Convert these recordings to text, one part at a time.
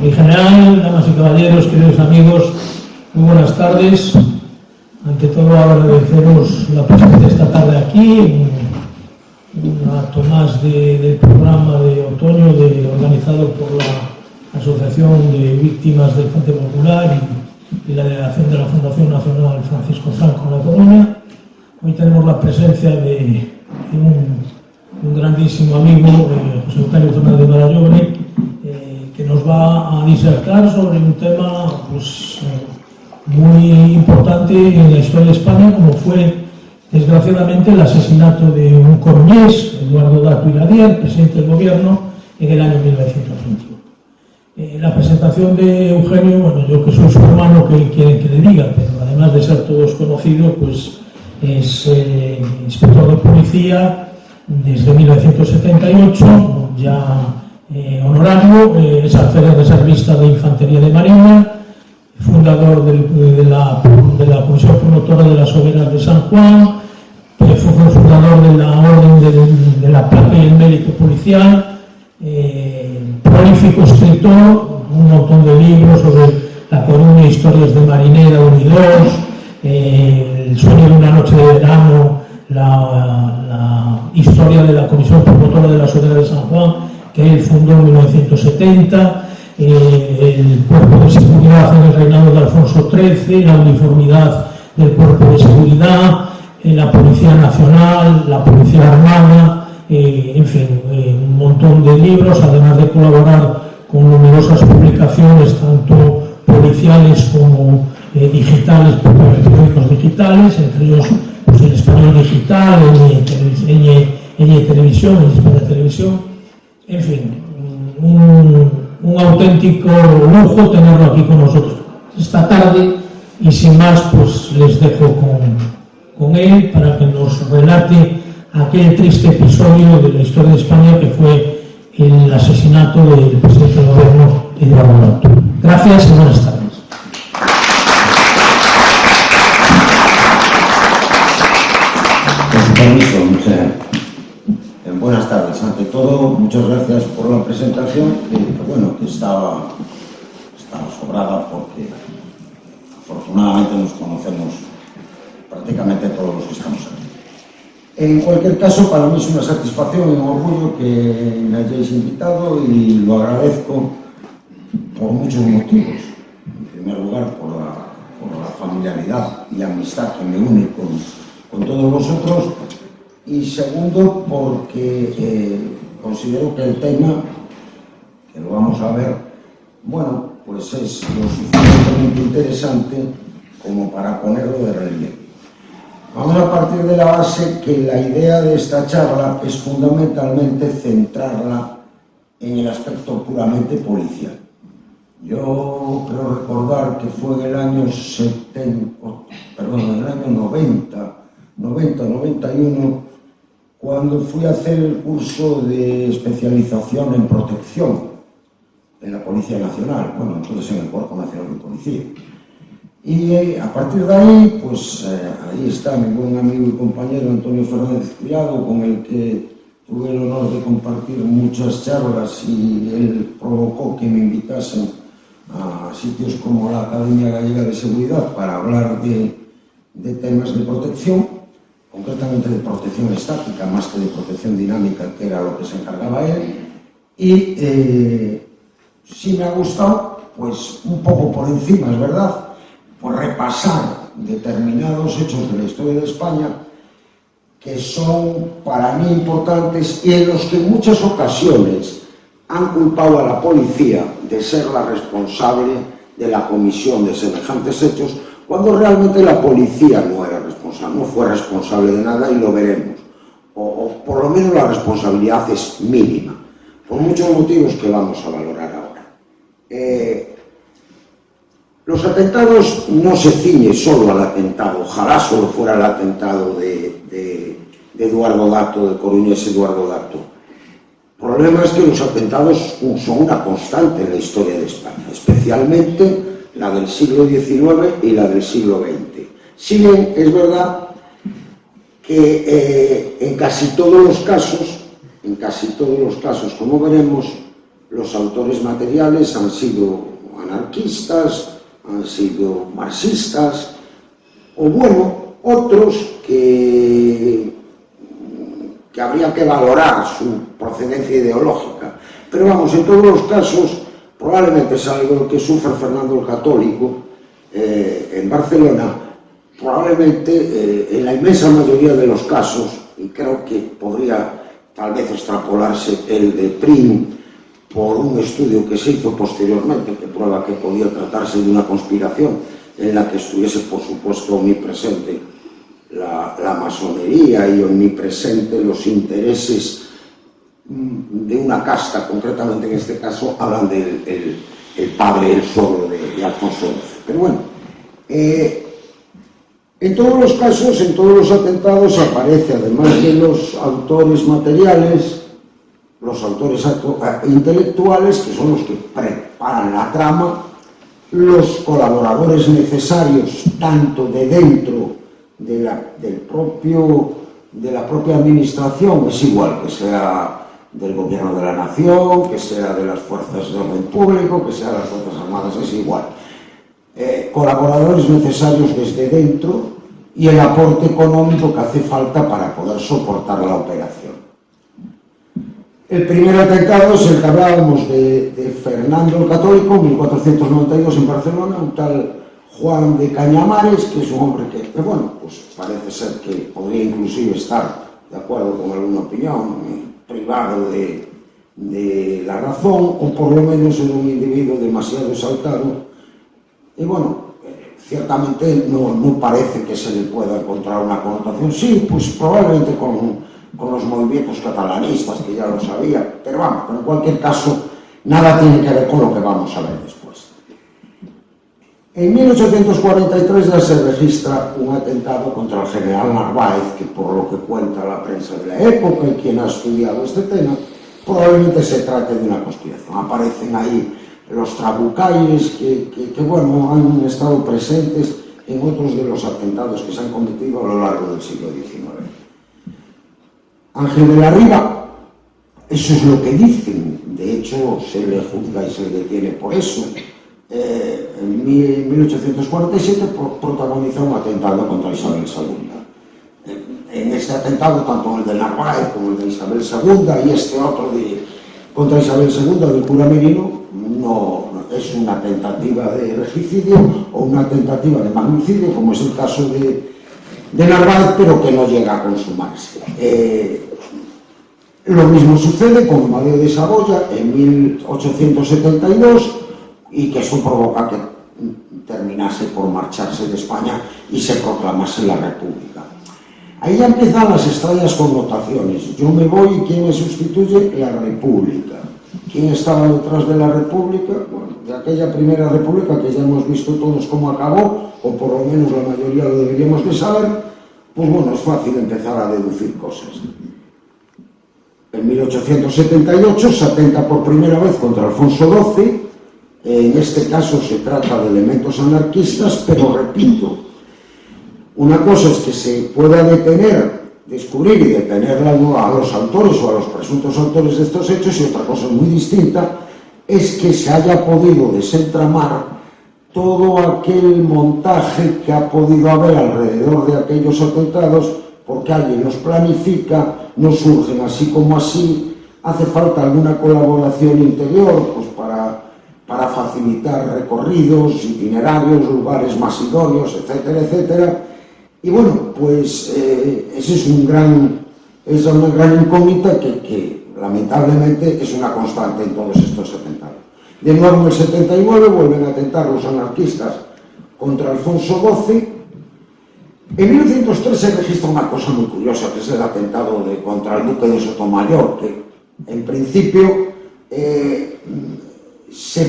Mi general, damas y caballeros, queridos amigos, muy buenas tardes. Ante todo, agradeceros la presencia esta tarde aquí, un acto más del programa de otoño organizado por la Asociación de Víctimas del Frente Popular y la delegación de la Fundación Nacional Francisco Franco en La Coruña. Hoy tenemos la presencia de un grandísimo amigo, José Eugenio Fernández Barallobre, que nos va a disertar sobre un tema muy importante en la historia de España, como fue, desgraciadamente, el asesinato de un coruñés, Eduardo Dato Iradier, presidente del gobierno, en el año 1921. La presentación de Eugenio, bueno, yo que soy su hermano, que quieren que le diga, pero además de ser todos conocidos, pues es inspector de policía desde 1978, ya honorario, es alférez reservista de Infantería de Marina, fundador de la Comisión Promotora de las Hogueras de San Juan, fue fundador de la Orden de la Plata y el Mérito Policial, prolífico escritor, un montón de libros sobre La Coruña, historias de marinera, unidos, El sueño de una noche de verano, la historia de la Comisión Promotora de las Hogueras de San Juan, que él fundó en 1970, el Cuerpo de Seguridad en el reinado de Alfonso XIII, la uniformidad del Cuerpo de Seguridad, la Policía Nacional, la Policía Armada, en fin, un montón de libros, además de colaborar con numerosas publicaciones, tanto policiales como digitales, periódicos digitales, entre ellos pues, El Español Digital, Ñ Televisión, España Televisión, en fin, un auténtico lujo tenerlo aquí con nosotros esta tarde, y sin más pues les dejo con él para que nos relate aquel triste episodio de la historia de España que fue el asesinato del presidente del gobierno, Eduardo Dato. Gracias y buenas tardes. Con su permiso, buenas tardes. Ante todo, muchas gracias por la presentación, que estaba sobrada porque afortunadamente nos conocemos prácticamente todos los que estamos aquí. En cualquier caso, para mí es una satisfacción y un orgullo que me hayáis invitado y lo agradezco por muchos motivos. En primer lugar, por la familiaridad y amistad que me une con todos vosotros. Y segundo, porque considero que el tema, que lo vamos a ver, bueno, pues es lo suficientemente interesante como para ponerlo de relieve. Vamos a partir de la base que la idea de esta charla es fundamentalmente centrarla en el aspecto puramente policial. Yo creo recordar que fue en el año 90-91, cuando fui a hacer el curso de especialización en protección en la Policía Nacional, bueno, entonces en el Cuerpo Nacional de Policía. Y a partir de ahí, pues ahí está mi buen amigo y compañero Antonio Fernández Criado, con el que tuve el honor de compartir muchas charlas, y él provocó que me invitasen a sitios como la Academia Gallega de Seguridad para hablar de temas de protección, concretamente de protección estática más que de protección dinámica, que era lo que se encargaba él. Y sí me ha gustado, pues un poco por encima, es verdad, por repasar determinados hechos de la historia de España que son para mí importantes y en los que en muchas ocasiones han culpado a la policía de ser la responsable de la comisión de semejantes hechos, cuando realmente la policía no era responsable, no fue responsable de nada, y lo veremos. O por lo menos la responsabilidad es mínima, por muchos motivos que vamos a valorar ahora. Los atentados no se ciñen solo al atentado, ojalá solo fuera el atentado de Eduardo Dato, de coruñés Eduardo Dato. El problema es que los atentados son una constante en la historia de España, especialmente la del siglo XIX y la del siglo XX. Si bien es verdad que en casi todos los casos, como veremos, los autores materiales han sido anarquistas, han sido marxistas, o bueno, otros que habría que valorar su procedencia ideológica. Pero vamos, en todos los casos, probablemente es algo que sufre Fernando el Católico en Barcelona, probablemente en la inmensa mayoría de los casos, y creo que podría tal vez extrapolarse el de Prim por un estudio que se hizo posteriormente, que prueba que podía tratarse de una conspiración en la que estuviese, por supuesto, omnipresente la masonería y omnipresente los intereses de una casta, concretamente en este caso hablan del padre, el suegro de Alfonso XII. Pero bueno, en todos los casos, en todos los atentados aparece, además de los autores materiales, los autores intelectuales, que son los que preparan la trama, los colaboradores necesarios, tanto de dentro de la propia administración, es igual que sea del gobierno de la nación, que sea de las fuerzas de orden público, que sea de las fuerzas armadas, es igual. Colaboradores necesarios desde dentro y el aporte económico que hace falta para poder soportar la operación. El primer atentado es el que hablábamos de Fernando el Católico, 1492 en Barcelona, un tal Juan de Cañamares, que es un hombre que bueno, pues parece ser que podría inclusive estar de acuerdo con alguna opinión, privado de la razón, o por lo menos en un individuo demasiado exaltado. Y bueno, ciertamente no parece que se le pueda encontrar una connotación. Sí, pues probablemente con los movimientos catalanistas, que ya lo sabía, pero vamos, pero en cualquier caso, nada tiene que ver con lo que vamos a ver después. En 1843 ya se registra un atentado contra el general Narváez, que por lo que cuenta la prensa de la época y quien ha estudiado este tema, probablemente se trate de una conspiración. Aparecen ahí los trabucaires que bueno, han estado presentes en otros de los atentados que se han cometido a lo largo del siglo XIX. Ángel de la Riva, eso es lo que dicen, de hecho se le juzga y se le detiene por eso. En 1847 protagonizó un atentado contra Isabel II. En este atentado, tanto el de Narváez como el de Isabel II y este otro contra Isabel II del cura Merino, no es una tentativa de regicidio o una tentativa de magnicidio, como es el caso de Narváez, pero que no llega a consumarse. Lo mismo sucede con Amadeo de Saboya en 1872, y que eso provoca que terminase por marcharse de España y se proclamase la República. Ahí ya empiezan las extrañas connotaciones. Yo me voy y ¿quién me sustituye? La República. ¿Quién estaba detrás de la República? Bueno, de aquella primera República que ya hemos visto todos cómo acabó, o por lo menos la mayoría lo deberíamos de saber, pues bueno, es fácil empezar a deducir cosas. En 1878 se atenta por primera vez contra Alfonso XII. En este caso se trata de elementos anarquistas, pero repito, una cosa es que se pueda descubrir y detener a los autores o a los presuntos autores de estos hechos, y otra cosa muy distinta es que se haya podido desentramar todo aquel montaje que ha podido haber alrededor de aquellos atentados, porque alguien los planifica, no surgen así como así, hace falta alguna colaboración interior pues para facilitar recorridos, itinerarios, lugares más idóneos, etcétera, etcétera. Y bueno, pues esa es una gran incógnita que lamentablemente es una constante en todos estos atentados. De nuevo en el 79 vuelven a atentar los anarquistas contra Alfonso XII. En 1903 se registra una cosa muy curiosa, que es el atentado contra el duque de Sotomayor, que en principio se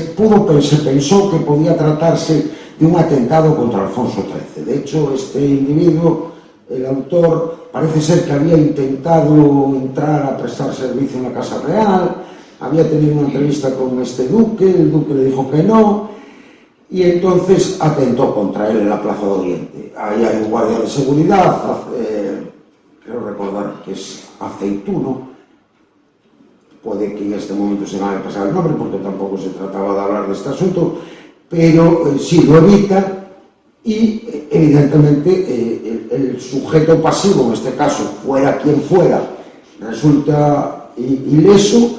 pensó que podía tratarse de un atentado contra Alfonso XIII. De hecho, este individuo, el autor, parece ser que había intentado entrar a prestar servicio en la Casa Real, había tenido una entrevista con este duque, el duque le dijo que no, y entonces atentó contra él en la Plaza de Oriente. Ahí hay un guardia de seguridad, creo recordar que es Aceituno, puede que en este momento se me haya pasado el nombre porque tampoco se trataba de hablar de este asunto, pero sí lo evita y evidentemente el sujeto pasivo, en este caso fuera quien fuera, resulta ileso,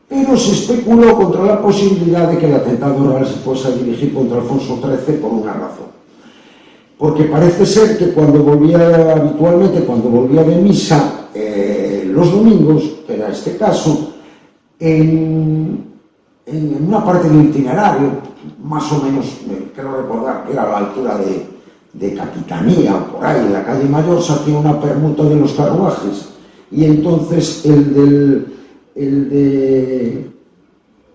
pero se especuló contra la posibilidad de que el atentado real se fuese a dirigir contra Alfonso XIII por una razón. Porque parece ser que habitualmente cuando volvía de misa los domingos, que era este caso, en una parte del itinerario, más o menos, creo recordar que era a la altura de Capitanía, por ahí, en la calle Mayor, se hacía una permuta de los carruajes, y entonces el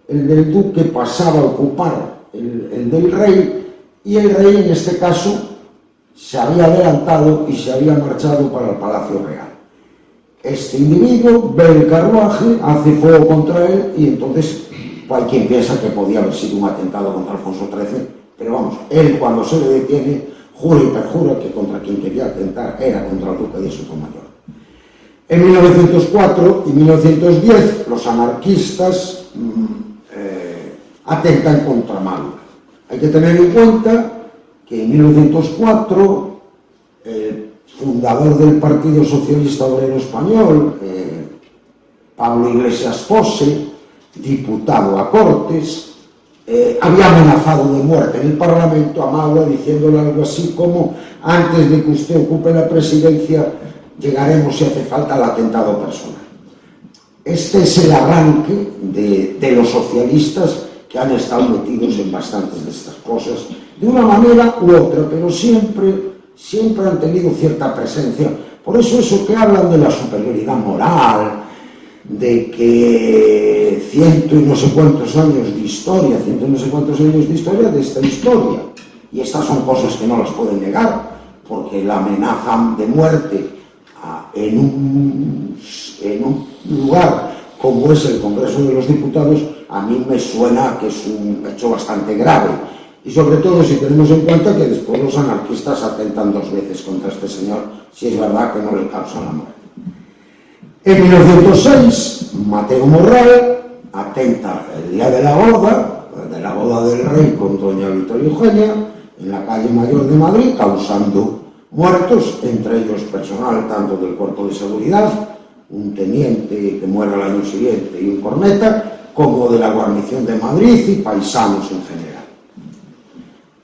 del duque pasaba a ocupar el del rey, y el rey en este caso se había adelantado y se había marchado para el Palacio Real. Este individuo ve el carruaje, hace fuego contra él y entonces hay quien piensa que podía haber sido un atentado contra Alfonso XIII, pero vamos, él cuando se le detiene jura y perjura que contra quien quería atentar era contra el duque de Sotomayor. En 1904 y 1910 los anarquistas atentan contra Málaga. Hay que tener en cuenta que en 1904 el fundador del Partido Socialista Obrero Español, Pablo Iglesias Pose, diputado a Cortes, había amenazado de muerte en el Parlamento a Maura diciéndole algo así como: antes de que usted ocupe la presidencia llegaremos, si hace falta, al atentado personal. Este es el arranque de los socialistas, que han estado metidos en bastantes de estas cosas, de una manera u otra, pero siempre han tenido cierta presencia. Por eso que hablan de la superioridad moral, de que ciento y no sé cuántos años de historia, de esta historia, y estas son cosas que no las pueden negar, porque la amenaza de muerte en un lugar como es el Congreso de los Diputados, a mí me suena que es un hecho bastante grave, y sobre todo si tenemos en cuenta que después los anarquistas atentan 2 veces contra este señor, si es verdad que no le causan la muerte. En 1906, Mateo Morral atenta el día de la boda del rey con doña Victoria Eugenia, en la calle Mayor de Madrid, causando muertos, entre ellos personal tanto del Cuerpo de Seguridad, un teniente que muere al año siguiente y un corneta, como de la guarnición de Madrid y paisanos en general.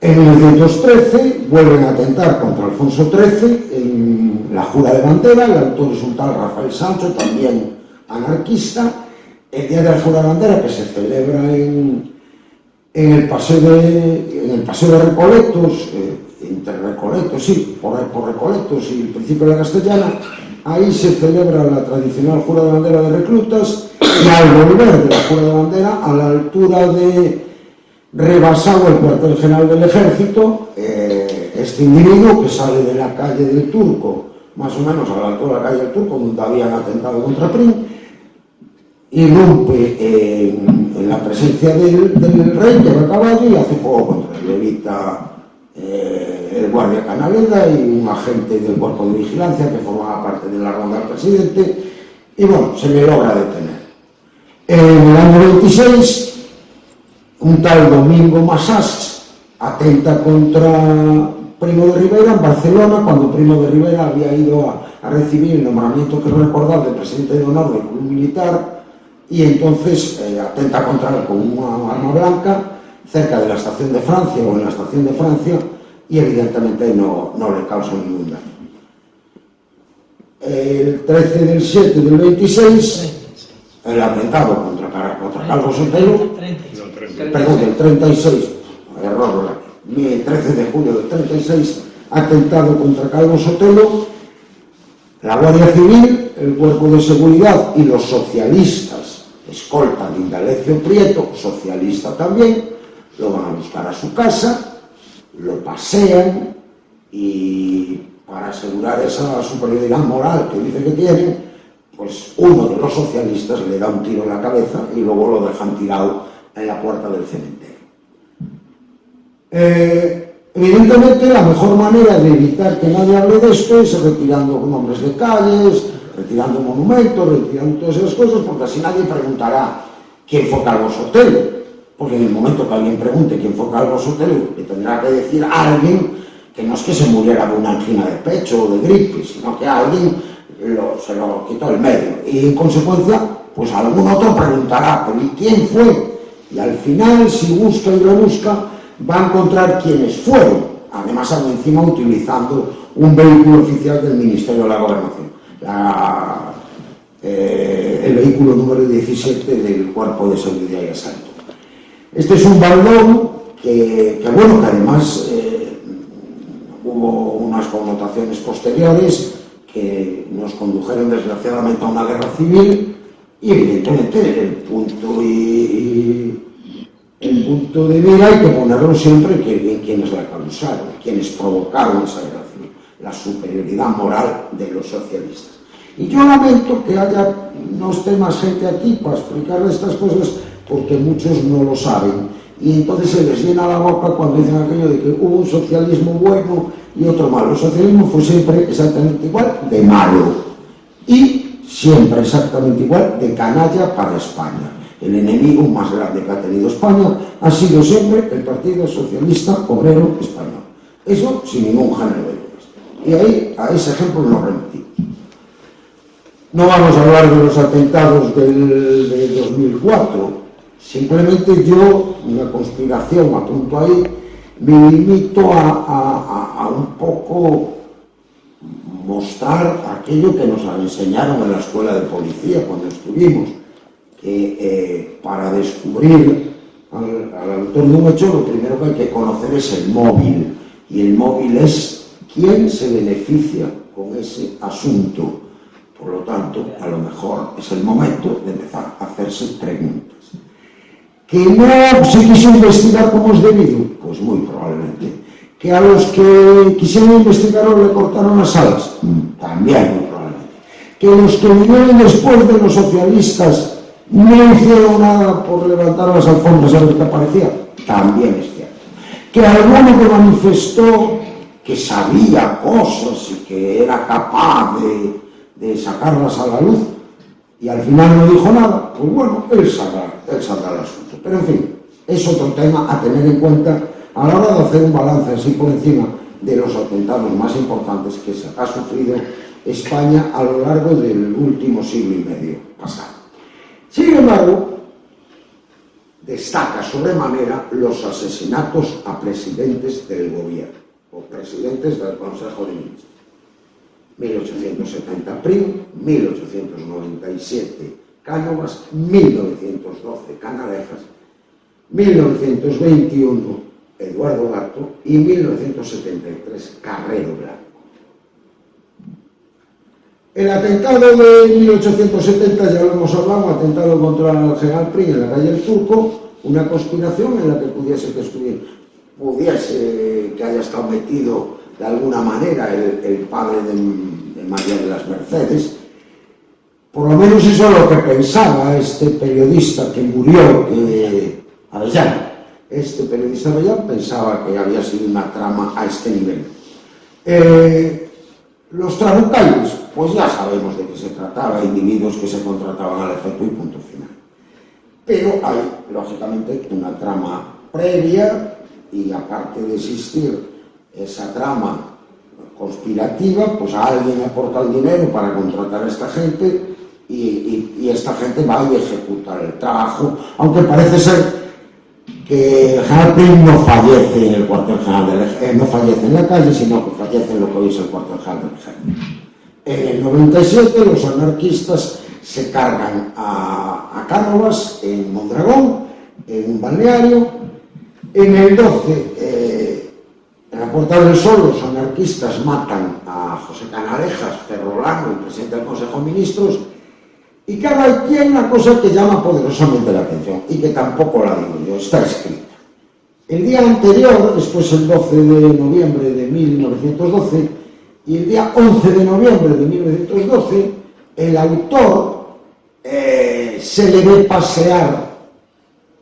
En 1913 vuelven a atentar contra Alfonso XIII en la Jura de Bandera. El autor es un tal Rafael Sancho, también anarquista. El día de la Jura de Bandera, que se celebra en el paseo de Recoletos, entre Recoletos, sí, por Recoletos y el principio de la Castellana, ahí se celebra la tradicional Jura de Bandera de reclutas, y al volver de la Jura de Bandera, a la altura de Rebasado, el cuartel general del ejército, este individuo que sale de la calle del Turco, más o menos a la altura de la calle del Turco, donde habían atentado contra Prim, irrumpe en la presencia del rey, que va a caballo, y hace fuego contra él. Evita el guardia Canaleda y un agente del cuerpo de vigilancia que formaba parte de la ronda del presidente, y bueno, se le logra detener. En el año 26, un tal Domingo Masás atenta contra Primo de Rivera en Barcelona, cuando Primo de Rivera había ido a recibir el nombramiento, que recordar, del presidente de honor del club militar, y entonces atenta contra él con una arma blanca cerca de la estación de Francia, o en la estación de Francia, y evidentemente no le causa ningún daño. El 13 del 7 del 26, el atentado contra Calvo Sotelo, perdón, del 36, error, el 13 de julio del 36, atentado contra Calvo Sotelo. La Guardia Civil, el Cuerpo de Seguridad y los socialistas escoltan de Indalecio Prieto, socialista también, lo van a buscar a su casa, lo pasean, y para asegurar esa superioridad moral que dice que tienen, pues uno de los socialistas le da un tiro en la cabeza y luego lo dejan tirado en la puerta del cementerio. Evidentemente la mejor manera de evitar que nadie hable de esto es retirando nombres de calles, retirando monumentos, retirando todas esas cosas, porque así nadie preguntará quién fue Calvo Sotelo, porque en el momento que alguien pregunte quién fue Calvo Sotelo, le tendrá que decir a alguien que no es que se muriera de una angina de pecho o de gripe, sino que a alguien se lo quitó el medio, y en consecuencia, pues algún otro preguntará, pero ¿y quién fue? Y al final, si busca y rebusca, va a encontrar quiénes fueron, además encima utilizando un vehículo oficial del Ministerio de la Gobernación, el vehículo número 17 del Cuerpo de Seguridad y Asalto. Este es un baldón que bueno, que además hubo unas connotaciones posteriores que nos condujeron desgraciadamente a una guerra civil, y evidentemente el punto de mira hay que ponerlo siempre en quienes la causaron, quienes provocaron esa guerra civil, la superioridad moral de los socialistas. Y yo lamento que no esté más gente aquí para explicarle estas cosas, porque muchos no lo saben, y entonces se les llena la boca cuando dicen aquello de que hubo un socialismo bueno y otro malo. El socialismo fue siempre exactamente igual de malo, y siempre exactamente igual de canalla para España. El enemigo más grande que ha tenido España ha sido siempre el Partido Socialista Obrero Español. Eso sin ningún género de dudas. Y ahí, a ese ejemplo nos remitimos. No vamos a hablar de los atentados de 2004. Simplemente yo, una conspiración, apunto ahí, me limito a un poco mostrar aquello que nos enseñaron en la escuela de policía cuando estuvimos, que para descubrir al autor de un hecho lo primero que hay que conocer es el móvil, y el móvil es quién se beneficia con ese asunto. Por lo tanto, a lo mejor es el momento de empezar a hacerse preguntas. ¿Que no se quiso investigar como es debido? Pues muy probablemente. ¿Que a los que quisieron investigarlo le cortaron las alas? También muy probablemente. ¿Que los que vinieron después de los socialistas no hicieron nada por levantar las alfombras a ver qué aparecía? También es cierto. ¿Que alguno que manifestó que sabía cosas y que era capaz de sacarlas a la luz y al final no dijo nada? Pues bueno, él sabrá el asunto. Pero en fin, es otro tema a tener en cuenta a la hora de hacer un balance así por encima de los atentados más importantes que se ha sufrido España a lo largo del último siglo y medio pasado. Sin embargo, destaca sobremanera los asesinatos a presidentes del gobierno o presidentes del Consejo de Ministros. 1870 Prim, 1897 Cánovas, 1912 Canalejas, 1921 Eduardo Gato y 1973 Carrero Blanco. El atentado de 1870, ya lo hemos hablado, un atentado contra el general Prim en la calle El Turco, una conspiración en la que pudiese que haya estado metido de alguna manera el padre de María de las Mercedes. Por lo menos eso es lo que pensaba este periodista que murió, Avellán. Este periodista Avellán pensaba que había sido una trama a este nivel. Los trabucales, pues ya sabemos de qué se trataba, individuos que se contrataban al efecto y punto final. Pero hay, lógicamente, una trama previa, y aparte de existir esa trama conspirativa, pues alguien aporta el dinero para contratar a esta gente y esta gente va y ejecuta el trabajo, aunque parece ser que el general Prim no fallece en el cuartel general del ejército, no fallece en la calle, sino que fallece en lo que hoy es el cuartel general del ejército. En el 97 los anarquistas se cargan a Cánovas en Mondragón, en un balneario. En el 12, en la Puerta del Sol, los anarquistas matan a José Canalejas Ferrolano, el presidente del Consejo de Ministros, y cada aquí hay una cosa que llama poderosamente la atención, y que tampoco la digo yo, está escrita. El día anterior, después el 12 de noviembre de 1912, y el día 11 de noviembre de 1912, el autor se le ve pasear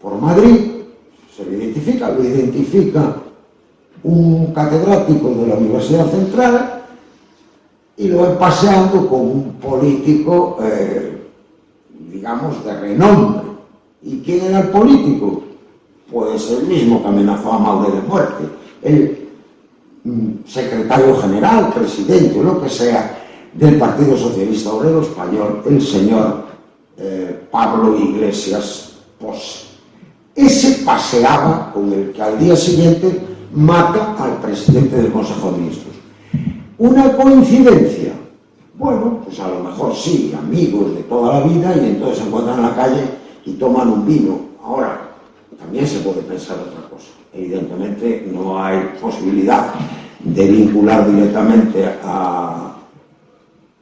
por Madrid. Se lo identifica un catedrático de la Universidad Central y lo ven paseando como un político, digamos, de renombre. ¿Y quién era el político? Pues el mismo que amenazó a Maure de muerte, el secretario general, presidente o lo que sea del Partido Socialista Obrero Español, el señor Pablo Iglesias Pose. Ese paseaba con el que al día siguiente mata al presidente del Consejo de Ministros. ¿Una coincidencia? Bueno, pues a lo mejor sí, amigos de toda la vida, y entonces se encuentran en la calle y toman un vino. Ahora, también se puede pensar otra cosa. Evidentemente no hay posibilidad de vincular directamente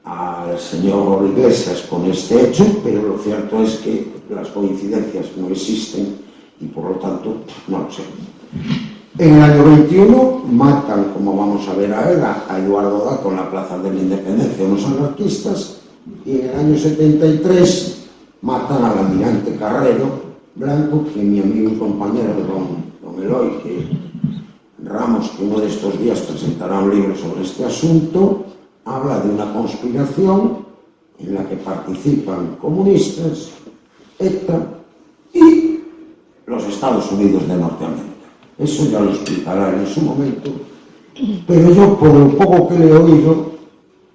al señor Iglesias con este hecho, pero lo cierto es que las coincidencias no existen y por lo tanto no lo sé. En el año 21 matan, como vamos a ver ahora, a Eduardo Dato en la Plaza de la Independencia, unos anarquistas, y en el año 73 matan al almirante Carrero Blanco, que mi amigo y compañero don Eloy Ramos, que uno de estos días presentará un libro sobre este asunto, habla de una conspiración en la que participan comunistas, ETA y los Estados Unidos de Norteamérica. Eso ya lo explicará en su momento, pero yo, por lo poco que le he oído,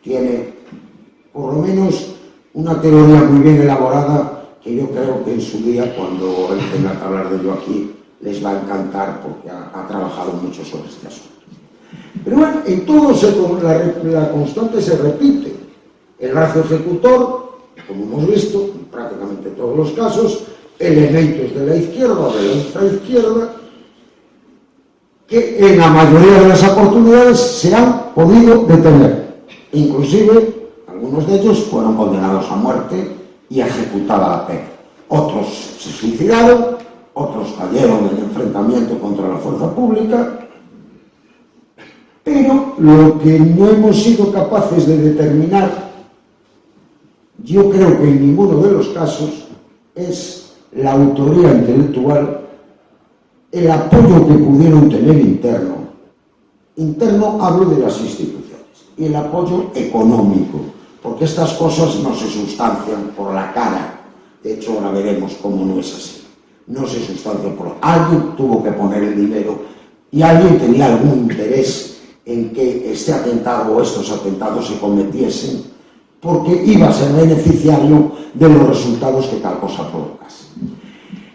tiene por lo menos una teoría muy bien elaborada que yo creo que en su día, cuando él tenga que hablar de ello aquí, les va a encantar porque ha trabajado mucho sobre este asunto. Pero bueno, en todo la constante se repite. El brazo ejecutor, como hemos visto, en prácticamente todos los casos, elementos de la izquierda o de la ultraizquierda, que en la mayoría de las oportunidades se han podido detener. Inclusive, algunos de ellos fueron condenados a muerte y ejecutada la pena. Otros se suicidaron, otros cayeron en enfrentamiento contra la fuerza pública, pero lo que no hemos sido capaces de determinar, yo creo que en ninguno de los casos, es la autoría intelectual, el apoyo que pudieron tener interno hablo de las instituciones, y el apoyo económico, porque estas cosas no se sustancian por la cara. De hecho, ahora veremos cómo no es así. No se sustancian por... Alguien tuvo que poner el dinero y alguien tenía algún interés en que este atentado o estos atentados se cometiesen, porque iba a ser beneficiario de los resultados que tal cosa provocase.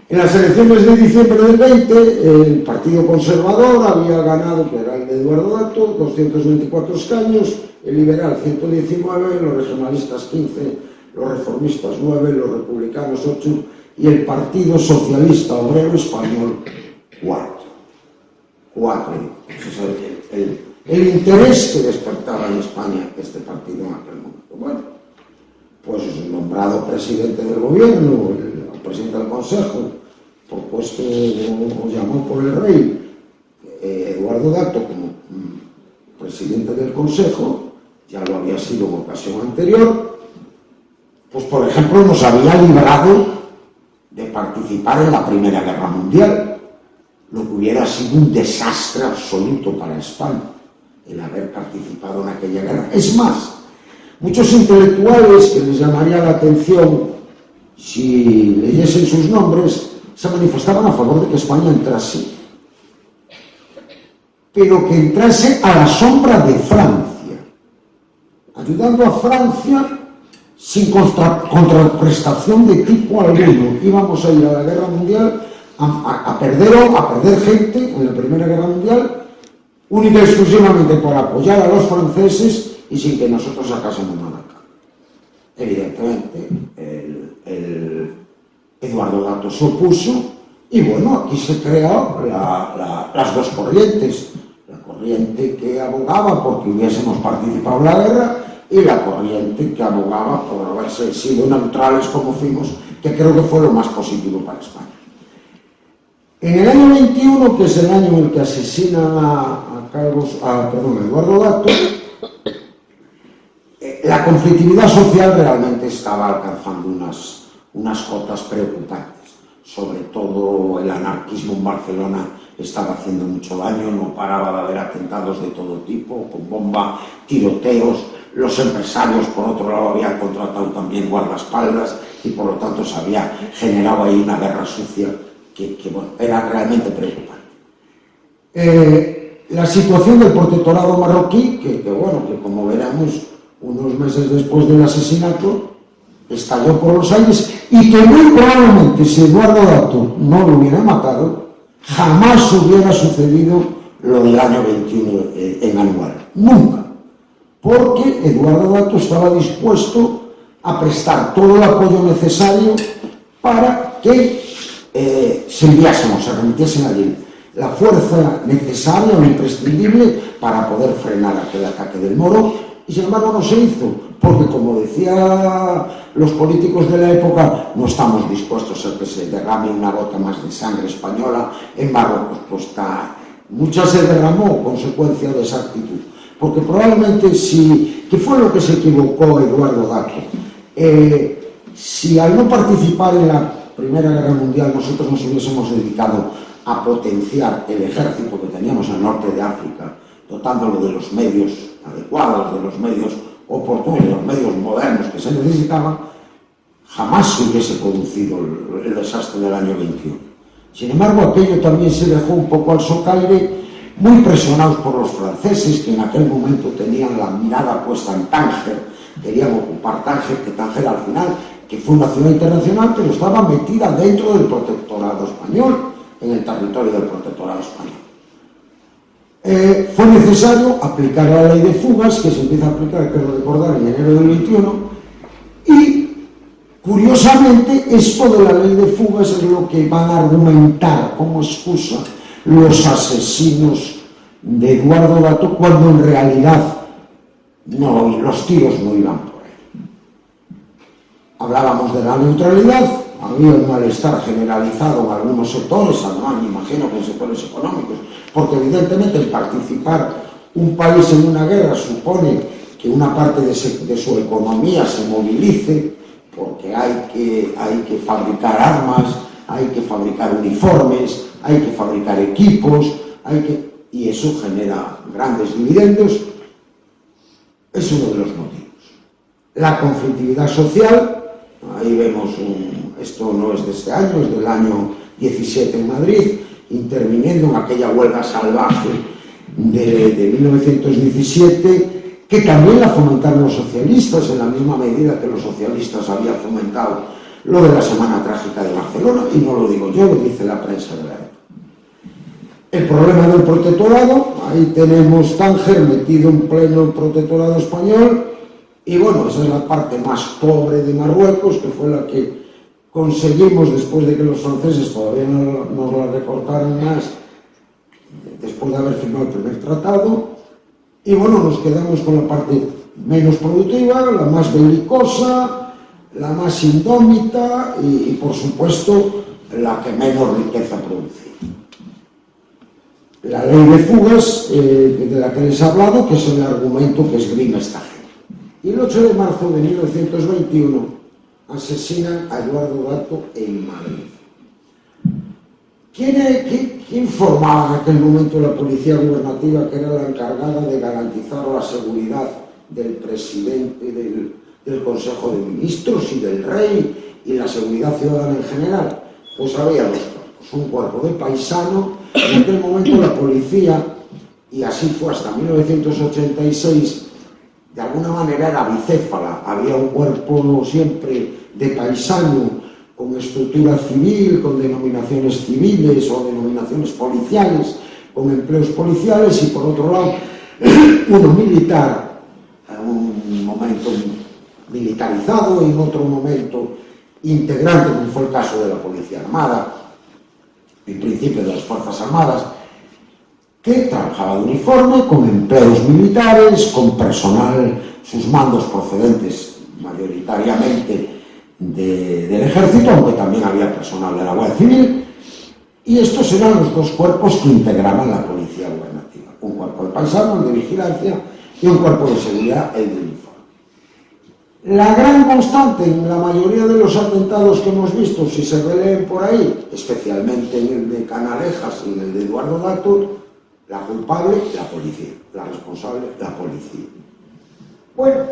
En las elecciones de diciembre del 20, el Partido Conservador había ganado, que era el de Eduardo Dato, 224 escaños, el Liberal 119, los regionalistas 15, los reformistas 9, los republicanos 8 y el Partido Socialista Obrero Español 4. El interés que despertaba en España este partido en aquel momento. Bueno, pues nombrado presidente del gobierno, el presidente del Consejo, propuesto o llamó por el rey Eduardo Dato como presidente del Consejo, ya lo había sido en ocasión anterior, pues por ejemplo nos había librado de participar en la Primera Guerra Mundial, lo que hubiera sido un desastre absoluto para España el haber participado en aquella guerra. Es más, muchos intelectuales que les llamaría la atención si leyesen sus nombres se manifestaban a favor de que España entrase, pero que entrase a la sombra de Francia, ayudando a Francia sin contraprestación de tipo alguno. Íbamos a ir a la guerra mundial a perder gente en la Primera Guerra Mundial única y exclusivamente por apoyar a los franceses y sin que nosotros sacásemos nada. Evidentemente el Eduardo Dato se opuso y bueno, aquí se creó las dos corrientes, la corriente que abogaba porque hubiésemos participado en la guerra y la corriente que abogaba por haberse sido neutrales como fuimos, que creo que fue lo más positivo para España. En el año 21, que es el año en el que asesinan a Eduardo Dato, la conflictividad social realmente estaba alcanzando unas cotas preocupantes. Sobre todo el anarquismo en Barcelona estaba haciendo mucho daño, no paraba de haber atentados de todo tipo, con bomba, tiroteos, Los empresarios, por otro lado, habían contratado también guardaespaldas y por lo tanto se había generado ahí una guerra sucia que bueno, era realmente preocupante. La situación del protectorado marroquí, que como veremos, unos meses después del asesinato, estalló por los aires y que muy probablemente si Eduardo Dato no lo hubiera matado, jamás hubiera sucedido lo del año 21 en Anual. Nunca. Porque Eduardo Dato estaba dispuesto a prestar todo el apoyo necesario para que se enviásemos, se remitiesen allí la fuerza necesaria o imprescindible para poder frenar aquel ataque del Moro, y sin embargo no se hizo, porque como decían los políticos de la época, no estamos dispuestos a que se derrame una gota más de sangre española en Marruecos. Pues mucha se derramó consecuencia de esa actitud, porque probablemente ¿qué fue lo que se equivocó Eduardo Dato? Si al no participar en la Primera Guerra Mundial nosotros nos hubiésemos dedicado a potenciar el ejército que teníamos en el norte de África, dotándolo de los medios adecuados, de los medios oportunos, de los medios modernos que se necesitaban, jamás se hubiese producido el desastre del año 21. Sin embargo, aquello también se dejó un poco al socaire, muy presionados por los franceses, que en aquel momento tenían la mirada puesta en Tánger, querían ocupar Tánger, que Tánger al final, que fue una ciudad internacional, pero estaba metida dentro del protectorado español, en el territorio del protectorado español. Fue necesario aplicar la ley de fugas, que se empieza a aplicar, quiero recordar, en enero del 21, y curiosamente esto de la ley de fugas es lo que van a argumentar como excusa los asesinos de Eduardo Dato, cuando en realidad los tiros no iban por ahí. Hablábamos de la neutralidad, había un malestar generalizado en algunos sectores, además me imagino que en sectores económicos, porque evidentemente el participar un país en una guerra supone que una parte de su economía se movilice, porque hay que fabricar armas, hay que fabricar uniformes, hay que fabricar equipos, y eso genera grandes dividendos. Es uno de los motivos. La conflictividad social, ahí vemos, esto no es de este año, es del año 17 en Madrid, interviniendo en aquella huelga salvaje de 1917, que también la fomentaron los socialistas, en la misma medida que los socialistas habían fomentado lo de la Semana Trágica de Barcelona, y no lo digo yo, lo dice la prensa de la época. El problema del protectorado, ahí tenemos Tánger metido en pleno protectorado español, y bueno, esa es la parte más pobre de Marruecos, que fue la que conseguimos después de que los franceses todavía nos la recortaron más, después de haber firmado el primer tratado, y bueno, nos quedamos con la parte menos productiva, la más belicosa, la más indómita y por supuesto, la que menos riqueza producía. La ley de fugas, de la que les he hablado, que es el argumento que esgrime esta gente. Y el 8 de marzo de 1921 asesinan a Eduardo Dato en Madrid. ¿Quién formaba en aquel momento la policía gubernativa, que era la encargada de garantizar la seguridad del presidente del Consejo de Ministros y del Rey y la seguridad ciudadana en general? Pues había dos cuerpos, un cuerpo de paisano. En aquel momento la policía, y así fue hasta 1986, de alguna manera era bicéfala. Había un cuerpo siempre de paisano, con estructura civil, con denominaciones civiles o denominaciones policiales, con empleos policiales, y por otro lado uno militar, en un momento militarizado y en otro momento integrante, como fue el caso de la Policía Armada, en principio de las Fuerzas Armadas, que trabajaba de uniforme, con empleos militares, con personal, sus mandos procedentes mayoritariamente del ejército, aunque también había personal de la Guardia Civil, y estos eran los dos cuerpos que integraban la policía gubernativa: un cuerpo de paisano, el de vigilancia, y un cuerpo de seguridad, el de uniforme. La gran constante en la mayoría de los atentados que hemos visto, si se releen por ahí, especialmente en el de Canalejas y en el de Eduardo Dato, la culpable, la policía; la responsable, la policía. Bueno,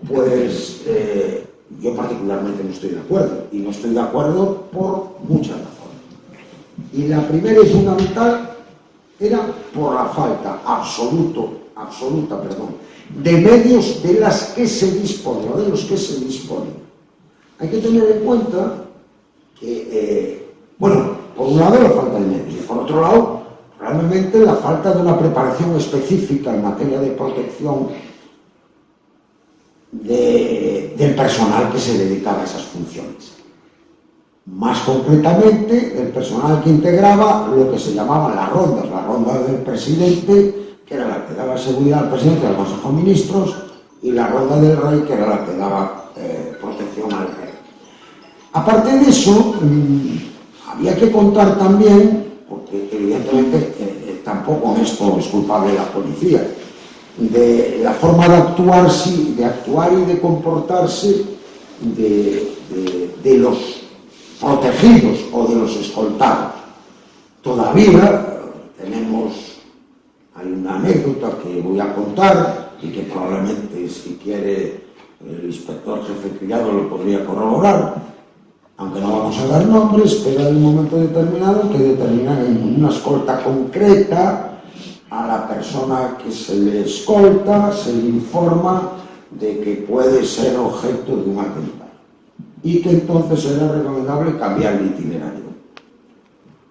pues yo particularmente no estoy de acuerdo, y no estoy de acuerdo por muchas razones. Y la primera y fundamental era por la falta absoluta, de medios de los que se dispone. Hay que tener en cuenta que, bueno, por un lado la falta de medios, y por otro lado, realmente la falta de una preparación específica en materia de protección del personal que se dedicaba a esas funciones. Más concretamente, del personal que integraba lo que se llamaban las rondas del presidente, que era la que daba seguridad al presidente del Consejo de Ministros, y la ronda del rey, que era la que daba protección al rey. Aparte de eso, había que contar también, porque evidentemente tampoco en esto es culpable la policía, de la forma de actuar y de comportarse de los protegidos o de los escoltados. Todavía hay una anécdota que voy a contar y que probablemente, si quiere, el inspector jefe Criado lo podría corroborar, aunque no vamos a dar nombres, pero hay un momento determinado que determina en una escolta concreta a la persona que se le escolta, se le informa de que puede ser objeto de un atentado y que entonces era recomendable cambiar el itinerario.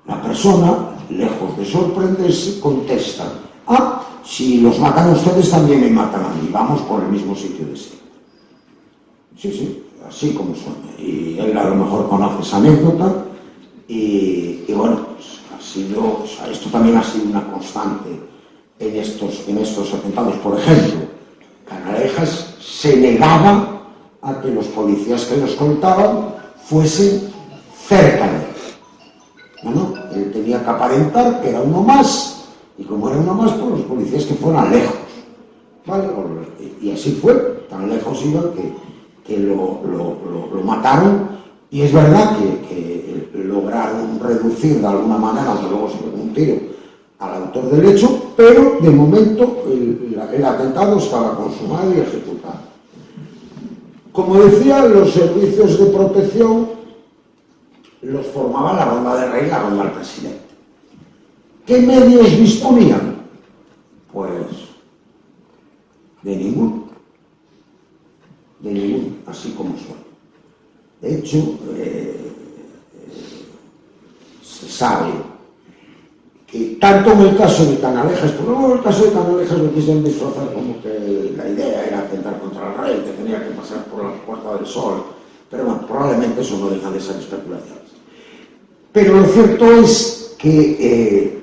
La persona, lejos de sorprenderse, contesta: ah, si los matan a ustedes también me matan a mí, vamos por el mismo sitio de siempre. Sí, así como suena. Y él a lo mejor conoce esa anécdota y bueno, pues esto también ha sido una constante en estos atentados. Por ejemplo, Canalejas se negaba a que los policías que lo escoltaban fuesen cerca de él. Bueno, él tenía que aparentar que era uno más, y como era uno más, pues los policías que fueran lejos, ¿vale? Y así fue, tan lejos iban que lo mataron, y es verdad que lograron reducir de alguna manera, aunque luego se pegó un tiro al autor del hecho, pero de momento el atentado estaba consumado y ejecutado. Como decía, los servicios de protección los formaban la ronda del rey y la ronda del presidente. ¿Qué medios disponían? Pues de ninguno, así como suena. De hecho, se sabe que tanto en el caso de Canalejas, pero luego en el caso de Canalejas lo quisieron disfrazar como que la idea era atentar contra el rey, que tenía que pasar por la Puerta del Sol, pero bueno, probablemente eso no deja de ser especulaciones. Pero lo cierto es que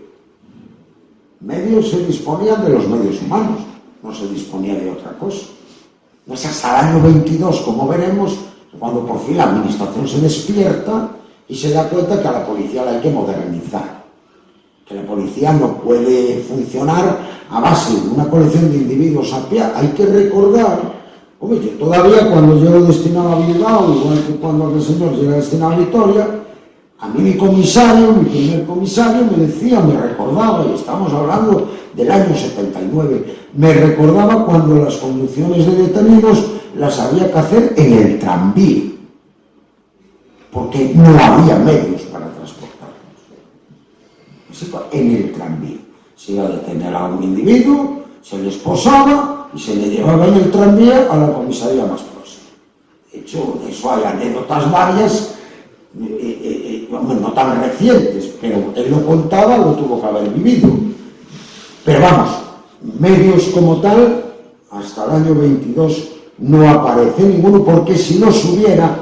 medios se disponían de los medios humanos, no se disponía de otra cosa. No es hasta el año 22, como veremos, cuando por fin la administración se despierta y se da cuenta que a la policía la hay que modernizar, que la policía no puede funcionar a base de una colección de individuos a pie. Hay que recordar, hombre, que todavía cuando yo destinaba a Bilbao, igual que cuando el señor llega destinado a Vitoria, a mí mi primer comisario me recordaba, y estamos hablando del año 79, me recordaba cuando las conducciones de detenidos las había que hacer en el tranvía, porque no había medios para transportarlos. En el tranvía se iba a detener a un individuo, se le esposaba y se le llevaba en el tranvía a la comisaría más próxima. De hecho, de eso hay anécdotas varias, no tan recientes, pero él lo contaba, lo tuvo que haber vivido. Pero vamos, medios como tal, hasta el año 22 no aparece ninguno, porque si no se hubiera,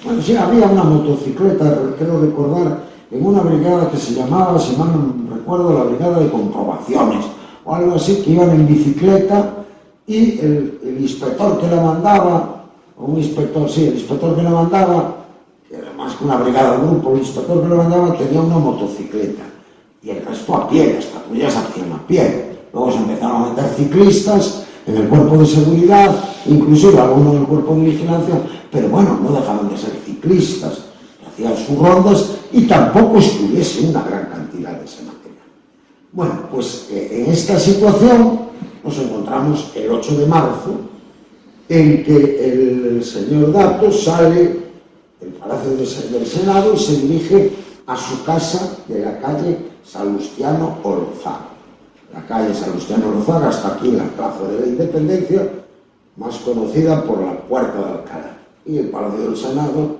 bueno, sí, había una motocicleta, creo recordar, en una brigada que se llamaba, si mal no recuerdo, la brigada de comprobaciones, o algo así, que iban en bicicleta, y el inspector que la mandaba, el inspector que la mandaba, que era más que una brigada de grupo, el inspector que la mandaba tenía una motocicleta, y el resto a pie, las patrullas hacían a pie. Luego se empezaron a meter ciclistas en el cuerpo de seguridad, inclusive algunos del cuerpo de vigilancia, pero bueno, no dejaban de ser ciclistas, hacían sus rondas y tampoco estuviese una gran cantidad de ese material. Bueno, pues en esta situación nos encontramos el 8 de marzo en que el señor Dato sale del Palacio del Senado y se dirige a su casa de la calle Salustiano Olozaga. La calle Salustiano Olozaga está aquí en la Plaza de la Independencia, más conocida por la Puerta de Alcalá. Y el Palacio del Senado,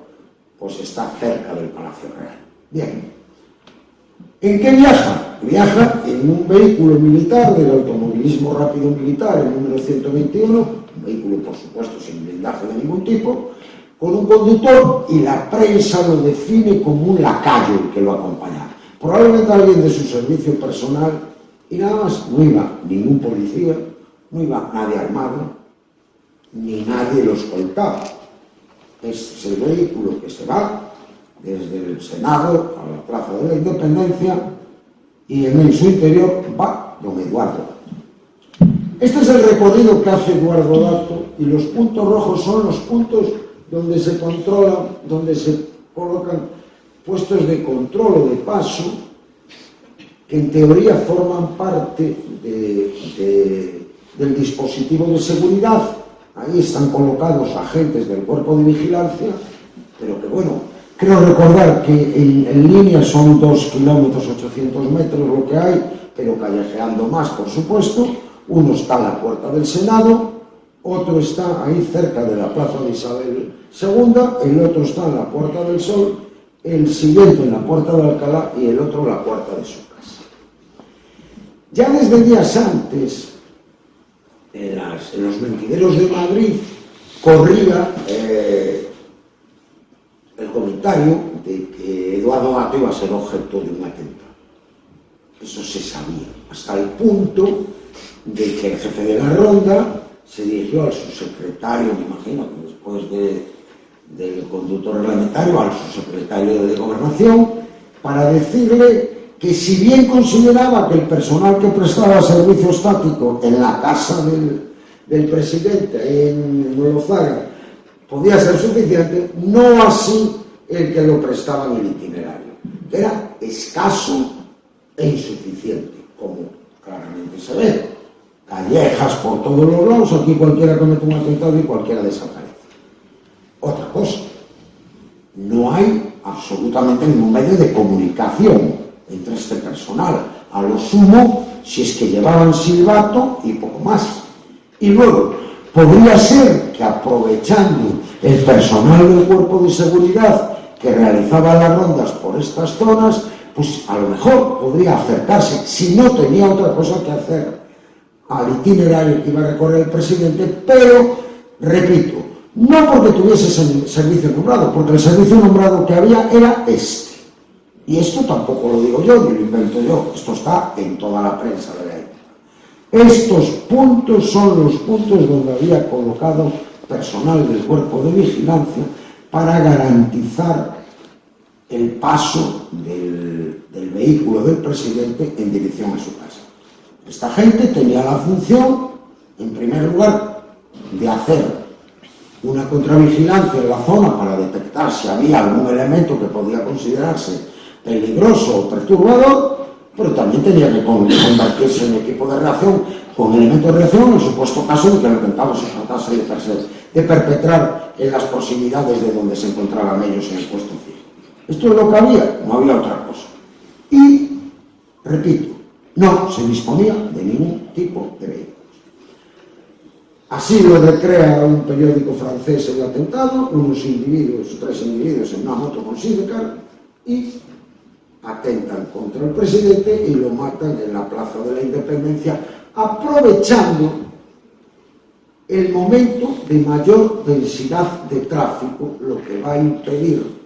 pues está cerca del Palacio Real. Bien. ¿En qué viaja? Viaja en un vehículo militar del automovilismo rápido militar, el número 121, un vehículo, por supuesto, sin blindaje de ningún tipo, con un conductor, y la prensa lo define como un lacayo que lo acompaña. Probablemente alguien de su servicio personal, y nada más. No iba ningún policía, no iba nadie armado, ni nadie lo escoltaba. Es el vehículo que se va desde el Senado a la Plaza de la Independencia, y en su interior va don Eduardo Dato. Este es el recorrido que hace Eduardo Dato, y los puntos rojos son los puntos donde se controlan, donde se colocan puestos de control o de paso, que en teoría forman parte del dispositivo de seguridad. Ahí están colocados agentes del cuerpo de vigilancia, pero que bueno, creo recordar que en línea son 2 kilómetros 800 metros lo que hay, pero callejeando más, por supuesto. Uno está en la Puerta del Senado, otro está ahí cerca de la Plaza de Isabel II, el otro está en la Puerta del Sol, el siguiente en la Puerta de Alcalá y el otro en la puerta de su casa. Ya desde días antes, en los mentideros de Madrid, corría el comentario de que Eduardo Dato iba a ser objeto de un atentado. Eso se sabía, hasta el punto de que el jefe de la ronda se dirigió al subsecretario, me imagino que después del conductor reglamentario, al subsecretario de Gobernación, para decirle que si bien consideraba que el personal que prestaba servicio estático en la casa del presidente en Olozaga podía ser suficiente, no así el que lo prestaba en el itinerario, que era escaso e insuficiente, como claramente se ve. Callejas por todos los lados, aquí cualquiera comete un atentado y cualquiera desaparece. Otra cosa, no hay absolutamente ningún medio de comunicación entre este personal, a lo sumo si es que llevaban silbato y poco más. Y luego, podría ser que aprovechando el personal del cuerpo de seguridad que realizaba las rondas por estas zonas, pues a lo mejor podría acercarse, si no tenía otra cosa que hacer, al itinerario que iba a recorrer el presidente, pero, repito, no porque tuviese servicio nombrado, porque el servicio nombrado que había era este. Y esto tampoco lo digo yo, ni lo invento yo, esto está en toda la prensa de la época. Estos puntos son los puntos donde había colocado personal del cuerpo de vigilancia para garantizar el paso del vehículo del presidente en dirección a su casa. Esta gente tenía la función, en primer lugar, de hacer una contravigilancia en la zona para detectar si había algún elemento que podía considerarse peligroso o perturbador, pero también tenía que convertirse en equipo de reacción con elementos de reacción en el supuesto caso de que el atentado se tratase de perpetrar en las proximidades de donde se encontraban ellos en el puesto fijo. Esto es lo que había, no había otra cosa. Y, repito, no se disponía de ningún tipo de vehículos. Así lo recrea un periódico francés el atentado, tres individuos en una moto con sidecar, y atentan contra el presidente y lo matan en la Plaza de la Independencia, aprovechando el momento de mayor densidad de tráfico, lo que va a impedir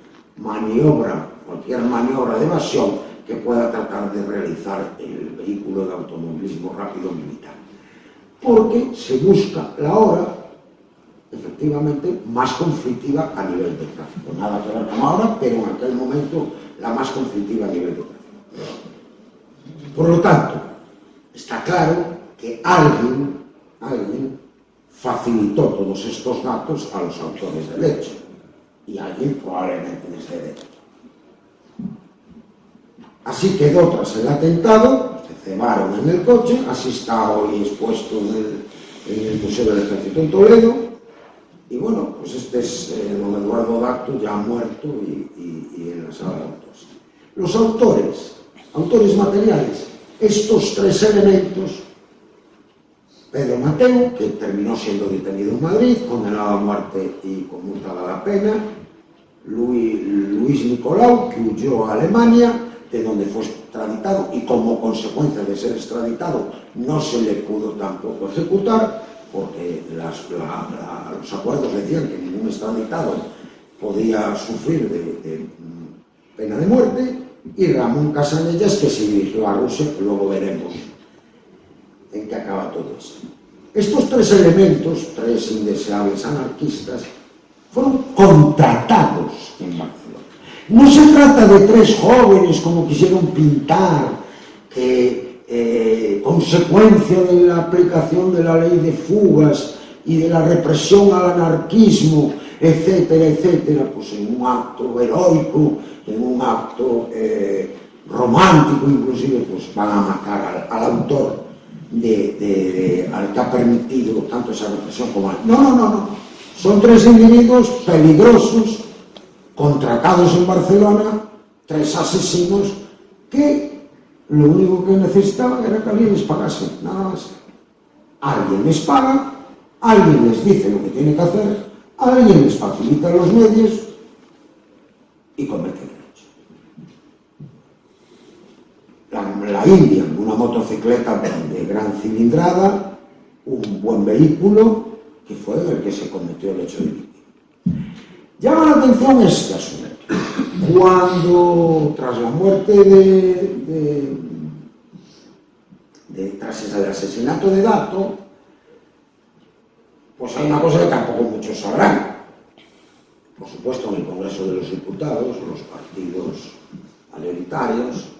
cualquier maniobra de evasión que pueda tratar de realizar el vehículo de automovilismo rápido militar. Porque se busca la hora, efectivamente, más conflictiva a nivel de tráfico. Nada que ver con ahora, pero en aquel momento la más conflictiva a nivel de tráfico. Por lo tanto, está claro que alguien facilitó todos estos datos a los autores del hecho, y alguien probablemente desde dentro. Así quedó tras el atentado, se cebaron en el coche, así está hoy expuesto en el Museo del Ejército en Toledo, este es don Eduardo Dato, ya muerto y en la sala de autopsia. Los autores materiales, estos tres elementos: Pedro Mateu, que terminó siendo detenido en Madrid, condenado a muerte y conmutada la pena; Luis Nicolau, que huyó a Alemania, de donde fue extraditado, y como consecuencia de ser extraditado no se le pudo tampoco ejecutar, porque los acuerdos decían que ningún extraditado podía sufrir de pena de muerte; y Ramón Casanellas, que se dirigió a Rusia, que luego veremos en qué acaba todo esto. Estos tres elementos, tres indeseables anarquistas, fueron contratados en Barcelona. No se trata de tres jóvenes, como quisieron pintar, que consecuencia de la aplicación de la ley de fugas y de la represión al anarquismo, etcétera, etcétera, pues en un acto heroico, en un acto romántico inclusive, pues van a matar al autor, al que ha permitido tanto esa represión como al... No. Son tres individuos peligrosos, contratados en Barcelona, tres asesinos que lo único que necesitaban era que alguien les pagase, nada más. Alguien les paga, alguien les dice lo que tiene que hacer, alguien les facilita los medios y cometen el hecho. La India, una motocicleta de gran cilindrada, un buen vehículo, que fue el que se cometió el hecho de víctima. Llama la atención este asunto. Cuando, tras la muerte tras el asesinato de Dato, pues hay una cosa que tampoco muchos sabrán. Por supuesto, en el Congreso de los Diputados, los partidos mayoritarios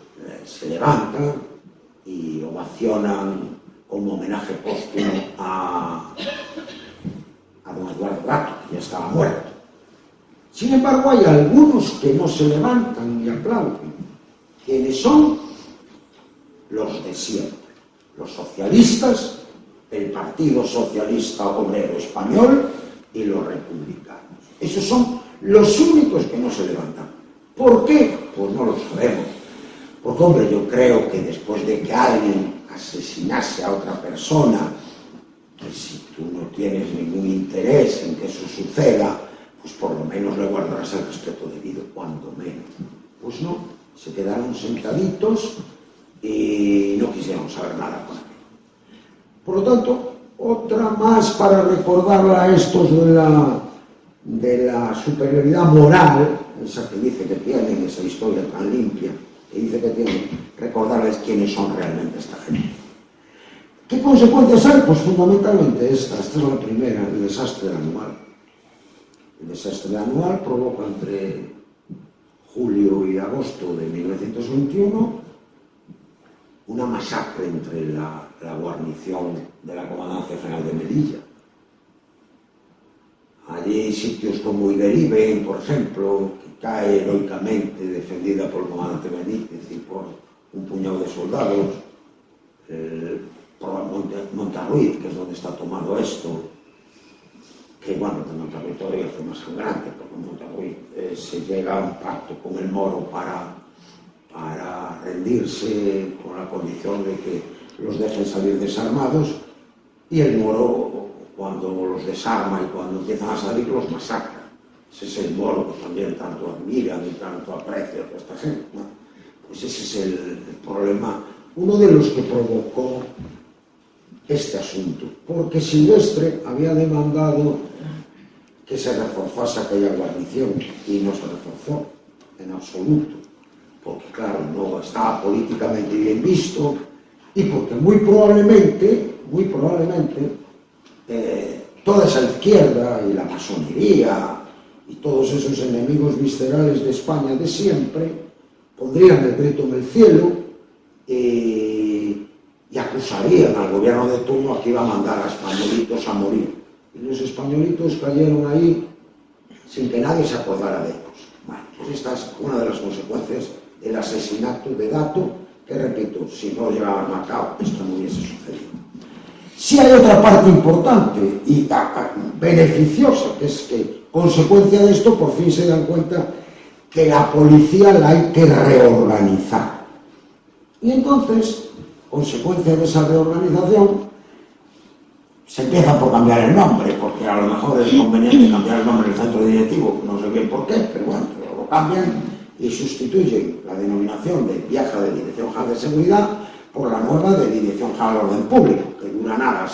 se levantan y ovacionan como homenaje póstumo a don Eduardo Dato, que ya estaba muerto. Sin embargo, hay algunos que no se levantan y aplauden. ¿Quiénes son? Los de siempre. Los socialistas, el Partido Socialista Obrero Español y los republicanos. Esos son los únicos que no se levantan. ¿Por qué? Pues no lo sabemos. Porque, hombre, yo creo que después de que alguien asesinase a otra persona, pues si tú no tienes ningún interés en que eso suceda, pues por lo menos le guardarás el respeto debido, cuando menos. Pues no, se quedaron sentaditos y no quisieron saber nada con él. Por lo tanto, otra más para recordarle a estos de la superioridad moral, esa que dice que tienen, esa historia tan limpia, que dice que tienen, recordarles quiénes son realmente esta gente. ¿Qué consecuencias hay? Pues fundamentalmente esta es la primera, el desastre anual. El desastre anual provoca entre julio y agosto de 1921 una masacre entre la guarnición de la Comandancia General de Melilla. Allí sitios como Iberibe, por ejemplo, que cae heroicamente defendida por el comandante Benítez y por un puñado de soldados, por Montarruiz, que es donde está tomado esto, que bueno, de Montarruiz todavía fue más sangrante, porque en Montarruiz se llega a un pacto con el Moro para rendirse con la condición de que los dejen salir desarmados, y el Moro, cuando los desarma y cuando empiezan a salir, los masacra. Ese es el Moro que también tanto admiran y tanto aprecia a esta gente, ¿no? Pues ese es el problema, uno de los que provocó este asunto, porque Silvestre había demandado que se reforzase aquella guarnición y no se reforzó en absoluto, porque claro, no estaba políticamente bien visto y porque muy probablemente toda esa izquierda y la masonería y todos esos enemigos viscerales de España de siempre pondrían el grito en el cielo y acusarían al gobierno de turno a que iba a mandar a españolitos a morir. Y los españolitos cayeron ahí sin que nadie se acordara de ellos. Bueno, pues esta es una de las consecuencias del asesinato de Dato, que repito, si no llegaban a cabo, esto no hubiese sucedido. Sí hay otra parte importante y beneficiosa, que es que consecuencia de esto, por fin se dan cuenta que la policía la hay que reorganizar. Y entonces, consecuencia de esa reorganización, se empieza por cambiar el nombre, porque a lo mejor es conveniente cambiar el nombre del centro directivo, no sé bien por qué, pero bueno, lo cambian y sustituyen la denominación de vieja de Dirección General de Seguridad por la nueva de Dirección General de Orden Público, que dura nada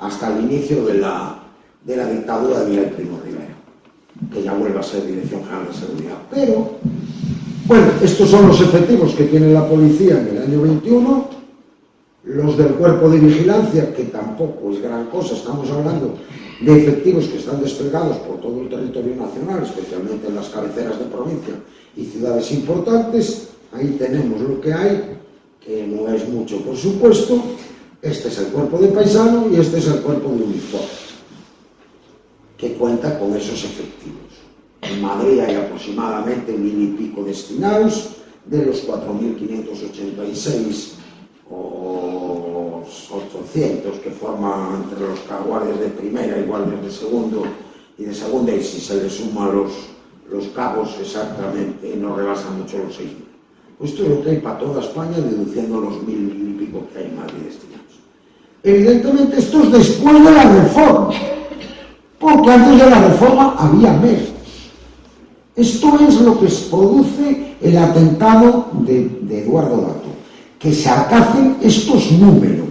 hasta el inicio de la dictadura de Miguel Primo de Rivera, que ya vuelve a ser Dirección General de Seguridad. Pero, bueno, estos son los efectivos que tiene la policía en el año 21, los del cuerpo de vigilancia, que tampoco es gran cosa, estamos hablando de efectivos que están desplegados por todo el territorio nacional, especialmente en las cabeceras de provincia y ciudades importantes. Ahí tenemos lo que hay, que no es mucho, por supuesto. Este es el cuerpo de paisano y este es el cuerpo de uniforme, que cuenta con esos efectivos. En Madrid hay aproximadamente 1000 y pico destinados, de los 4586 o 800 que forman entre los guardias de primera y guardias de segundo y de segunda, y si se les suman los cabos exactamente no rebasan mucho los 6.000. Pues esto es lo que hay para toda España, deduciendo los 1000 y pico que hay en Madrid destinados. Evidentemente esto es después de la reforma, porque antes de la reforma había menos. Esto es lo que produce el atentado de Eduardo Dato, que se alcancen estos números.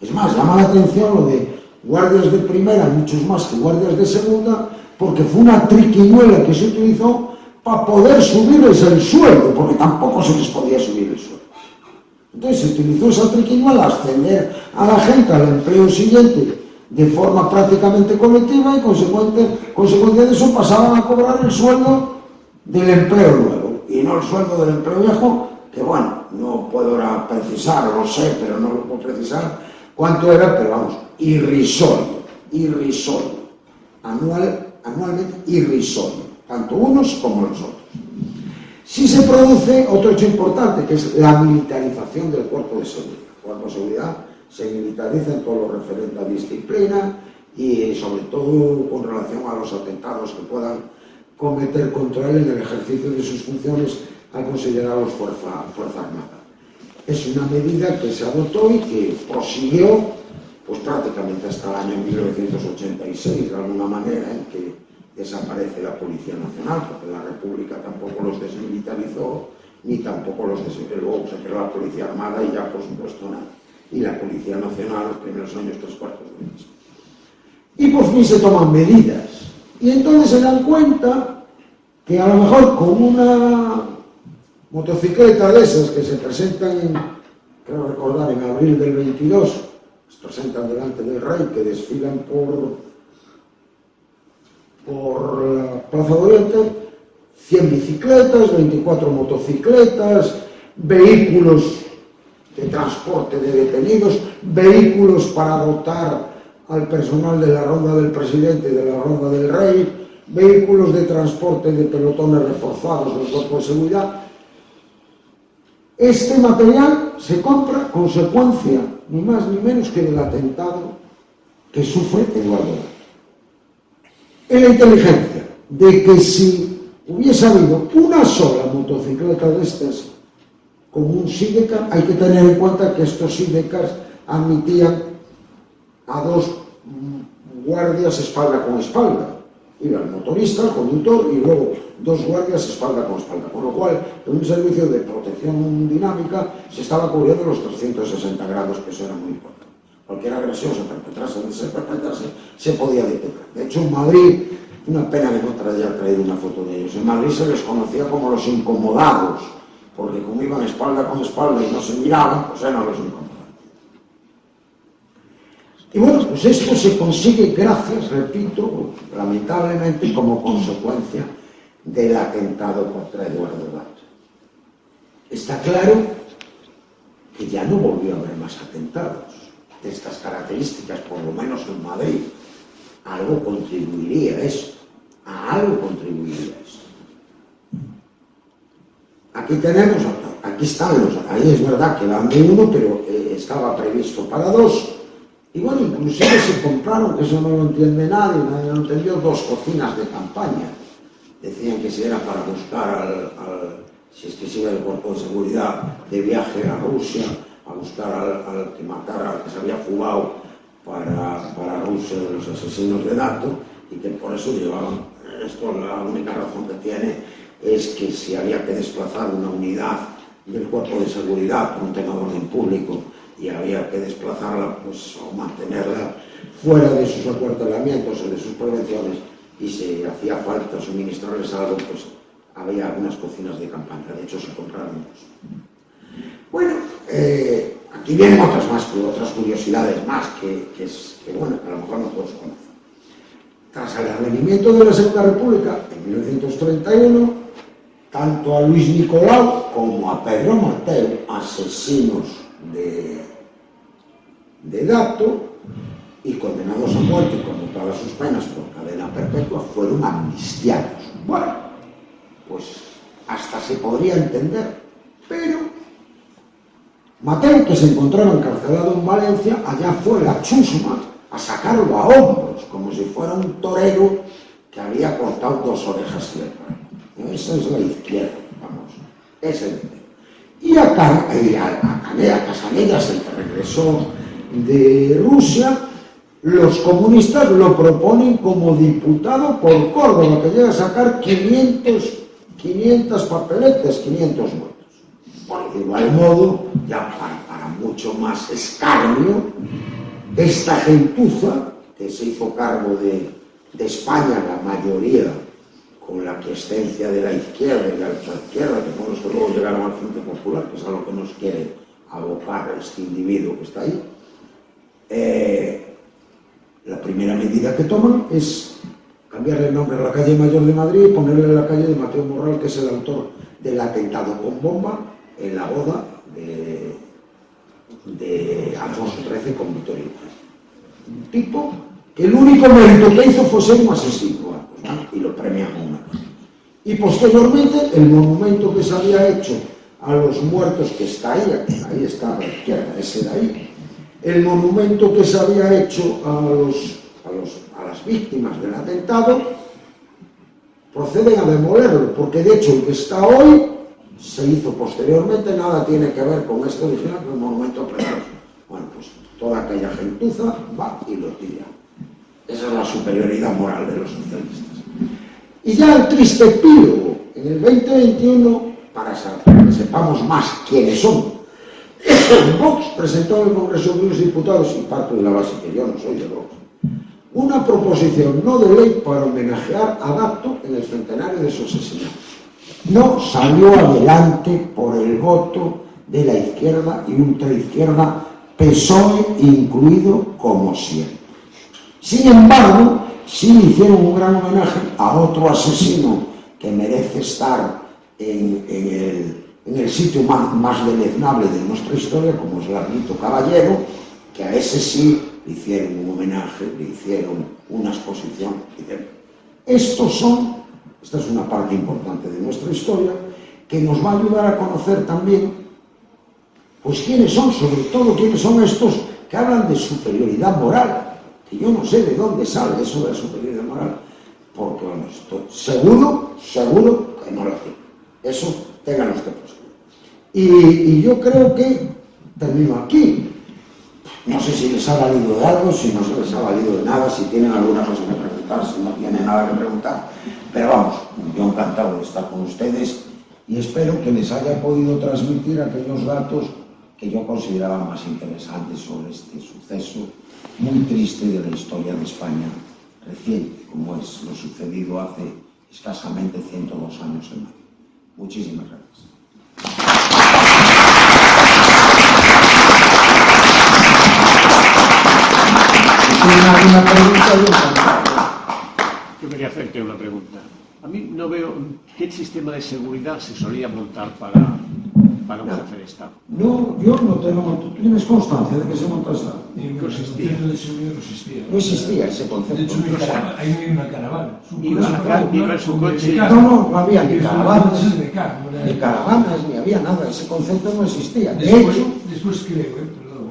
Es más, llama la atención lo de guardias de primera, muchos más que guardias de segunda, porque fue una triquiñuela que se utilizó para poder subirles el sueldo, porque tampoco se les podía subir el sueldo. Entonces se utilizó esa triquiñuela, ascender a la gente al empleo siguiente de forma prácticamente colectiva, y consecuencia de eso pasaban a cobrar el sueldo del empleo nuevo y no el sueldo del empleo viejo, que bueno, no puedo ahora precisar, lo sé, pero no lo puedo precisar cuánto era, pero vamos, irrisorio, anualmente irrisorio, tanto unos como los otros. Sí se produce otro hecho importante, que es la militarización del cuerpo de seguridad. El cuerpo de seguridad se militariza en todo lo referente a disciplina y sobre todo con relación a los atentados que puedan cometer contra él en el ejercicio de sus funciones al considerarlos fuerza armada. Es una medida que se adoptó y que prosiguió pues prácticamente hasta el año 1986, de alguna manera, en que desaparece la Policía Nacional, porque la República tampoco los desmilitarizó, ni tampoco los luego se creó la Policía Armada y ya por supuesto nada. Y la Policía Nacional los primeros años 3/4 de mes. Y por fin se toman medidas. Y entonces se dan cuenta que a lo mejor con una motocicleta de esas que se presentan, creo recordar, en abril del 22, se presentan delante del rey, que desfilan por la Plaza de Oriente, 100 bicicletas, 24 motocicletas, vehículos de transporte de detenidos, vehículos para dotar al personal de la ronda del presidente y de la ronda del rey, vehículos de transporte de pelotones reforzados del cuerpo de seguridad. Este material se compra consecuencia ni más ni menos que del atentado que sufre Eduardo Dato. En la inteligencia de que si hubiese habido una sola motocicleta de estas con un Sidecar, hay que tener en cuenta que estos Sidecars admitían a dos guardias espalda con espalda. Iba el motorista, el conductor y luego dos guardias espalda con espalda. Con lo cual, en un servicio de protección dinámica se estaba cubriendo los 360 grados, que eso era muy importante. Cualquier agresión se perpetrase, se podía detectar. De hecho, en Madrid, una pena que no haya traído una foto de ellos, en Madrid se les conocía como los incomodados, porque como iban espalda con espalda y no se miraban, pues eran los incomodados. Y bueno, pues esto se consigue gracias, repito, lamentablemente como consecuencia del atentado contra Eduardo Dato. Está claro que ya no volvió a haber más atentados de estas características, por lo menos en Madrid. Algo contribuiría a eso, Aquí tenemos, aquí están los, ahí es verdad que van de uno, pero estaba previsto para dos, Y bueno, inclusive se compraron, que eso no lo entiende nadie lo entendió, 2 cocinas de campaña. Decían que si era para buscar si es que se iba el cuerpo de seguridad de viaje a Rusia, a buscar al que matara, al que se había fugado para Rusia de los asesinos de Dato, y que por eso llevaban. Esto, la única razón que tiene es que si había que desplazar una unidad del cuerpo de seguridad por un tema de orden público y había que desplazarla, pues, o mantenerla fuera de sus acuartelamientos o de sus prevenciones, y si hacía falta suministrarles algo, pues había algunas cocinas de campaña. De hecho, se compraron 2. Bueno, aquí vienen otras curiosidades más que bueno, a lo mejor no todos conocen. Tras el advenimiento de la Segunda República, en 1931, tanto a Luis Nicolau como a Pedro Mateu, asesinos de Dato y condenados a muerte y conmutadas sus penas por cadena perpetua, fueron amnistiados. Bueno, pues hasta se podría entender, pero Mateu, que se encontraba encarcelado en Valencia, allá fue la chusma a sacarlo a hombros, como si fuera un torero que había cortado 2 orejas ciertas. Esa es la izquierda, vamos, es el dinero. Y a Casanedas, el que regresó de Rusia, los comunistas lo proponen como diputado por Córdoba, que llega a sacar 500 papeletas, 500 votos. Por igual modo, ya para mucho más escarnio, esta gentuza, que se hizo cargo de España, la mayoría, con la quiescencia de la izquierda y la ultraizquierda, que son los que luego llegaron al Frente Popular, que es a lo que nos quiere abocar este individuo que está ahí, la primera medida que toman es cambiarle el nombre a la calle Mayor de Madrid y ponerle la calle de Mateo Morral, que es el autor del atentado con bomba en la boda de Alfonso XIII con Victoria. Un tipo que el único mérito que hizo fue ser un asesino, ¿no? Y lo premian con una cosa. Y posteriormente el monumento que se había hecho a los muertos, que está ahí está a la izquierda, ese de ahí, el monumento que se había hecho a las víctimas del atentado, proceden a demolerlo, porque de hecho el que está hoy se hizo posteriormente, nada tiene que ver con este original, que es un monumento precioso. Bueno, pues toda aquella gentuza va y lo tira. Esa es la superioridad moral de los socialistas. Y ya el triste epílogo, en el 2021, para que sepamos más quiénes son, Vox presentó en el Congreso de los Diputados, y parto de la base que yo no soy de Vox, una proposición no de ley para homenajear a Dato en el centenario de su asesinato. No salió adelante por el voto de la izquierda y ultraizquierda, PSOE incluido, como siempre. Sin embargo, sí hicieron un gran homenaje a otro asesino que merece estar en el sitio más deleznable de nuestra historia, como es Larguito Caballero, que a ese sí le hicieron un homenaje, le hicieron una exposición. Esta es una parte importante de nuestra historia que nos va a ayudar a conocer también, pues, quiénes son, sobre todo quiénes son estos que hablan de superioridad moral, que yo no sé de dónde sale eso de la superioridad moral, porque, bueno, esto seguro que no lo tiene. Eso tengan usted por seguro. Y yo creo que termino aquí. No sé si les ha valido de algo, si no se les ha valido de nada, si tienen alguna cosa que preguntar, si no tienen nada que preguntar. Pero vamos, yo encantado de estar con ustedes y espero que les haya podido transmitir aquellos datos que yo consideraba más interesantes sobre este suceso muy triste de la historia de España reciente, como es lo sucedido hace escasamente 102 años en Madrid. Muchísimas gracias. Una pregunta. Yo quería hacerte una pregunta. A mí no veo qué sistema de seguridad se solía montar para un jefe de Estado. No, yo no tengo. ¿Tú tienes constancia de que se montó Estado? No existía. No existía ese concepto. De hecho, hay una caravana. Iba en su coche. No había ni caravanas, ni ni había nada. Ese concepto no existía. De Después, hecho, después creo, perdón,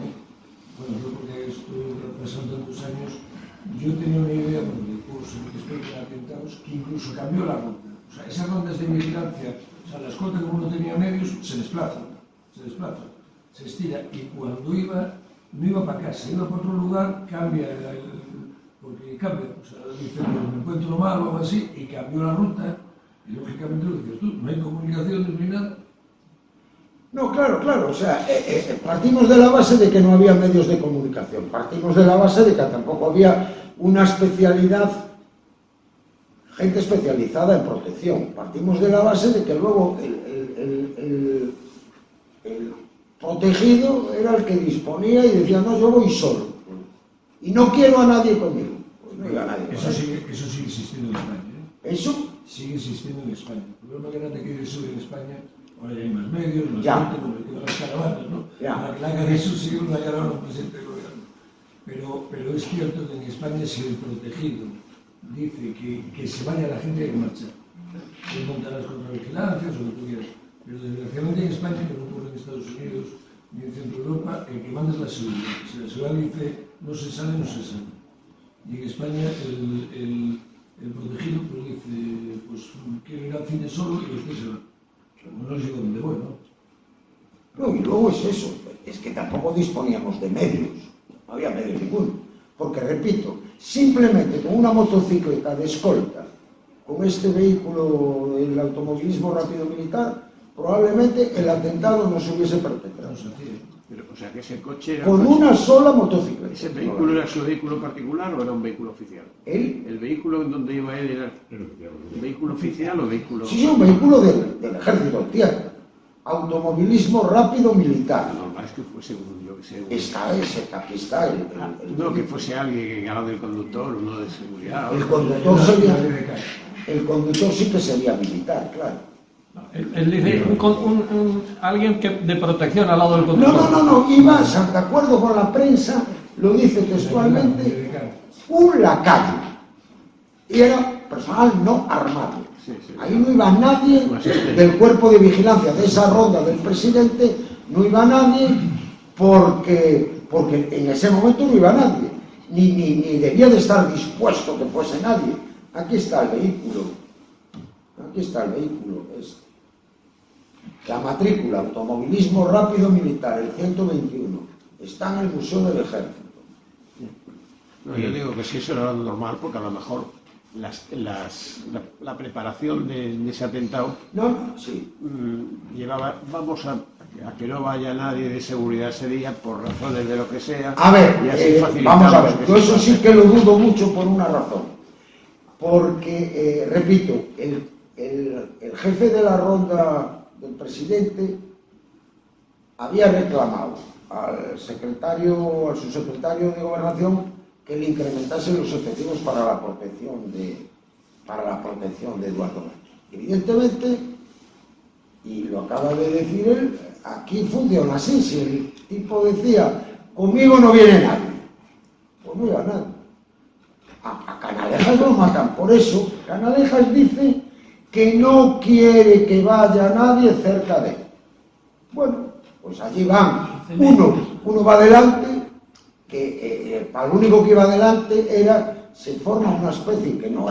bueno, yo porque estuve un rato yo tenía una idea, bueno, de curso en el que explican atentados, que incluso cambió la ruta. O sea, esas rondas de vigilancia, o sea, la escolta como no tenía medios, se desplaza, se estira, y cuando iba, no iba para casa, iba para otro lugar, cambia, porque cambia, o sea, dice, me encuentro mal o algo así, y cambió la ruta, y lógicamente lo dices tú, no hay comunicación ni nada. No, claro, o sea, partimos de la base de que no había medios de comunicación, partimos de la base de que tampoco había una especialidad, gente especializada en protección, partimos de la base de que luego el protegido era el que disponía y decía, no, yo voy solo, y no quiero a nadie conmigo. Pues no iba a nadie. Eso sigue existiendo en España, ¿eh? ¿Eso? Sigue existiendo en España. El problema que no te quiere subir en España, ahora ya hay más medios, más Ya. gente, como le quedan las caravanas, ¿no? Ya. La que de eso sigue una caravana presente del gobierno. Pero es cierto que en España, si el protegido dice que se vaya la gente, hay que marchar. Se montan las contravigilancias o lo que quieras. Pero desgraciadamente en España, que no ocurre en Estados Unidos ni en Centro Europa, el que manda es la seguridad. Si la seguridad dice no se sale, no se sale. Y en España el protegido pues dice, pues quiero ir al cine solo y usted se va. No sé dónde voy, ¿no? No, y luego es eso, es que tampoco disponíamos de medios, no había medios ninguno, porque repito, simplemente con una motocicleta de escolta, con este vehículo, el automovilismo rápido militar, probablemente el atentado no se hubiese perpetrado. Pero, o sea, que ese coche era... Con una sola motocicleta. ¿Ese vehículo era su vehículo particular o era un vehículo oficial? ¿El? ¿El vehículo en donde iba él era un vehículo oficial o vehículo...? Sí, un vehículo del ejército en tierra. Automovilismo rápido militar. Lo normal es que fuese un, yo que sé... Aquí está el no, que fuese alguien al lado del conductor, uno de seguridad... El otro- conductor sería... El conductor sí que sería militar, claro. Él dice alguien que de protección al lado del conductor. No, iba, de acuerdo con la prensa, lo dice textualmente, un lacayo. Y era personal no armado. Sí. Ahí no iba nadie del cuerpo de vigilancia de esa ronda del presidente, no iba nadie porque en ese momento no iba nadie, ni debía de estar dispuesto que fuese nadie. Aquí está el vehículo, la matrícula, automovilismo rápido militar, el 121, está en el Museo del Ejército. No, yo digo que sí, eso era lo normal, porque a lo mejor la preparación de ese atentado Sí. llevaba, vamos a que no vaya nadie de seguridad ese día por razones de lo que sea. A ver, y así vamos a ver, facilitamos yo que eso se sí pase. que lo dudo mucho por una razón. Porque, repito, el jefe de la ronda del presidente había reclamado al subsecretario de Gobernación que le incrementase los efectivos para la protección de Eduardo Mañez. Evidentemente, y lo acaba de decir él, aquí funciona así. Si el tipo decía, conmigo no viene nadie, pues no iba nadie. A Canalejas lo matan. Por eso, Canalejas dice que no quiere que vaya nadie cerca de él. Bueno, pues allí van. Uno va adelante, que para lo único que iba adelante se forma una especie que no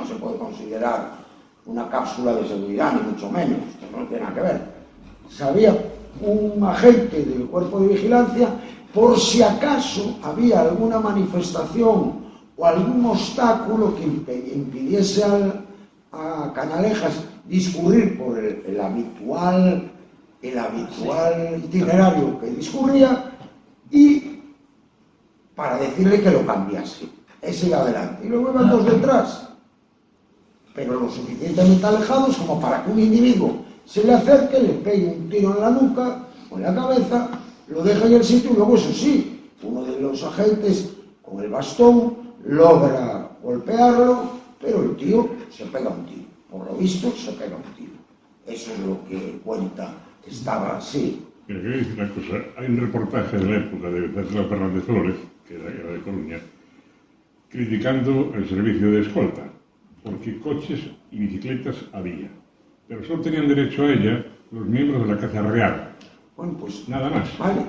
se puede considerar una cápsula de seguridad, ni mucho menos, que no tiene nada que ver. Había un agente del cuerpo de vigilancia por si acaso había alguna manifestación o algún obstáculo que impidiese a Canalejas discurrir por el habitual itinerario que discurría, y para decirle que lo cambiase. Ese iba adelante y luego iban dos detrás, pero lo suficientemente alejados como para que un individuo se le acerque, le pegue un tiro en la nuca o en la cabeza, lo deja en el sitio y luego, eso sí, uno de los agentes con el bastón logra golpearlo, pero el tío se pega un tiro. Por lo visto, se pega un tiro. Eso es lo que cuenta. Estaba así. Pero quiero decir una cosa, hay un reportaje de la época de César Fernández Flores, que era de Coruña, criticando el servicio de escolta, porque coches y bicicletas había, pero solo tenían derecho a ella los miembros de la Casa Real. Bueno, pues nada más. vale.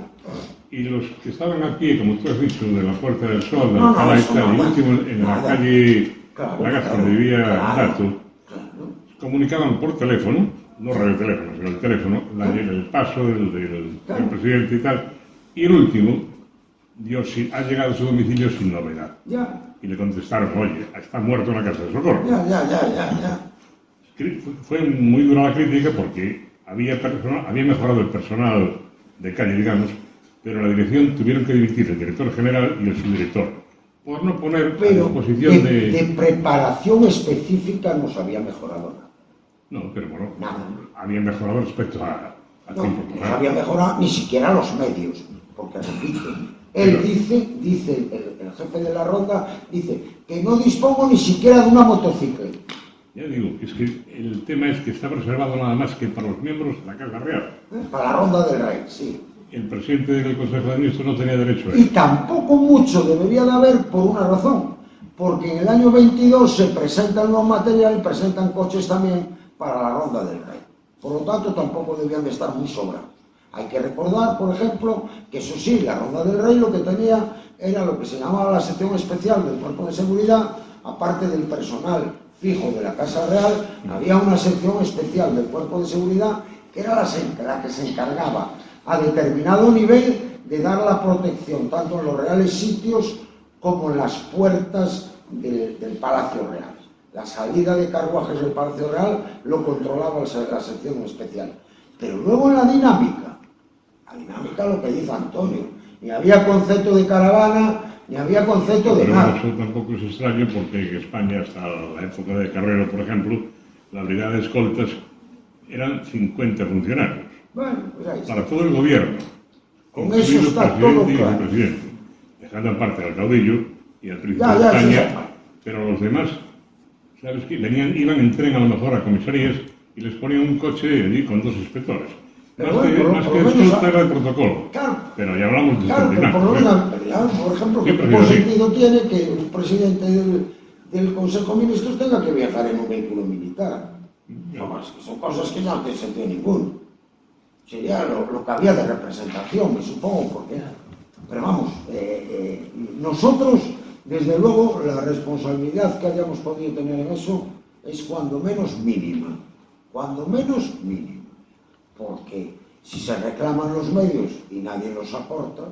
Y los que estaban a pie, como tú has dicho, de la Puerta del Sol, de No, Alcalá y eso tal, y no, último en la nada. calle Claro, Lagaste, claro, donde vivía claro, Dato, claro. comunicaban por teléfono, no radioteléfono, sino el teléfono, el paso del Claro. presidente y tal. Y el último dio ha llegado a su domicilio sin novedad. Ya, Y le contestaron, oye, está muerto en la casa de socorro. ya. Fue muy dura la crítica porque había mejorado el personal de calle, digamos, pero en la dirección tuvieron que dimitir el director general y el subdirector, por no poner a Pero disposición de preparación específica no se había mejorado nada. No, pero bueno, Nada. había mejorado respecto a No, tiempo. no se había mejorado ni siquiera los medios, porque repito, él dice el jefe de la ronda, dice que no dispongo ni siquiera de una motocicleta. Ya digo, es que el tema es que está reservado nada más que para los miembros de la Casa Real. Para la ronda del rey, sí. El presidente del Consejo de Ministros no tenía derecho a Y eso. tampoco mucho debería de haber por una razón, porque en el año 22 se presentan los materiales, presentan coches también para la ronda del rey. Por lo tanto, tampoco debían de estar muy sobrados. Hay que recordar, por ejemplo, que eso sí, la ronda del rey lo que tenía era lo que se llamaba la sección especial del Cuerpo de Seguridad, aparte del personal fijo de la Casa Real, había una sección especial del Cuerpo de Seguridad que era la que se encargaba a determinado nivel de dar la protección tanto en los reales sitios como en las puertas del Palacio Real. La salida de carruajes del Palacio Real lo controlaba la sección especial. Pero luego en la dinámica lo que dice Antonio, ni había concepto de caravana, ni había concepto de Pero nada. eso tampoco es extraño porque en España, hasta la época de Carrero, por ejemplo, la brigada de escoltas eran 50 funcionarios. Bueno, pues ahí está. Para todo el gobierno, Con eso está todo presidente y claro. vicepresidente, dejando aparte al caudillo y al príncipe Ya, de sí, España, sí. pero los demás, ¿sabes qué? Iban en tren a lo mejor a comisarías y les ponían un coche allí con 2 inspectores. Pero Más bueno, que por lo menos escolta era el protocolo. Claro. Pero ya hablamos de Claro, pero por lo disciplina. menos, ya, por ejemplo, Siempre ¿qué ha sido así. sentido tiene que un presidente del Consejo de Ministros tenga que viajar en un vehículo militar? No, es que son cosas que no tienen sentido ninguno. Sería lo que había de representación, me supongo, porque... Pero vamos, nosotros, desde luego, la responsabilidad que hayamos podido tener en eso es cuando menos mínima. Cuando menos mínima. Porque si se reclaman los medios y nadie los aporta,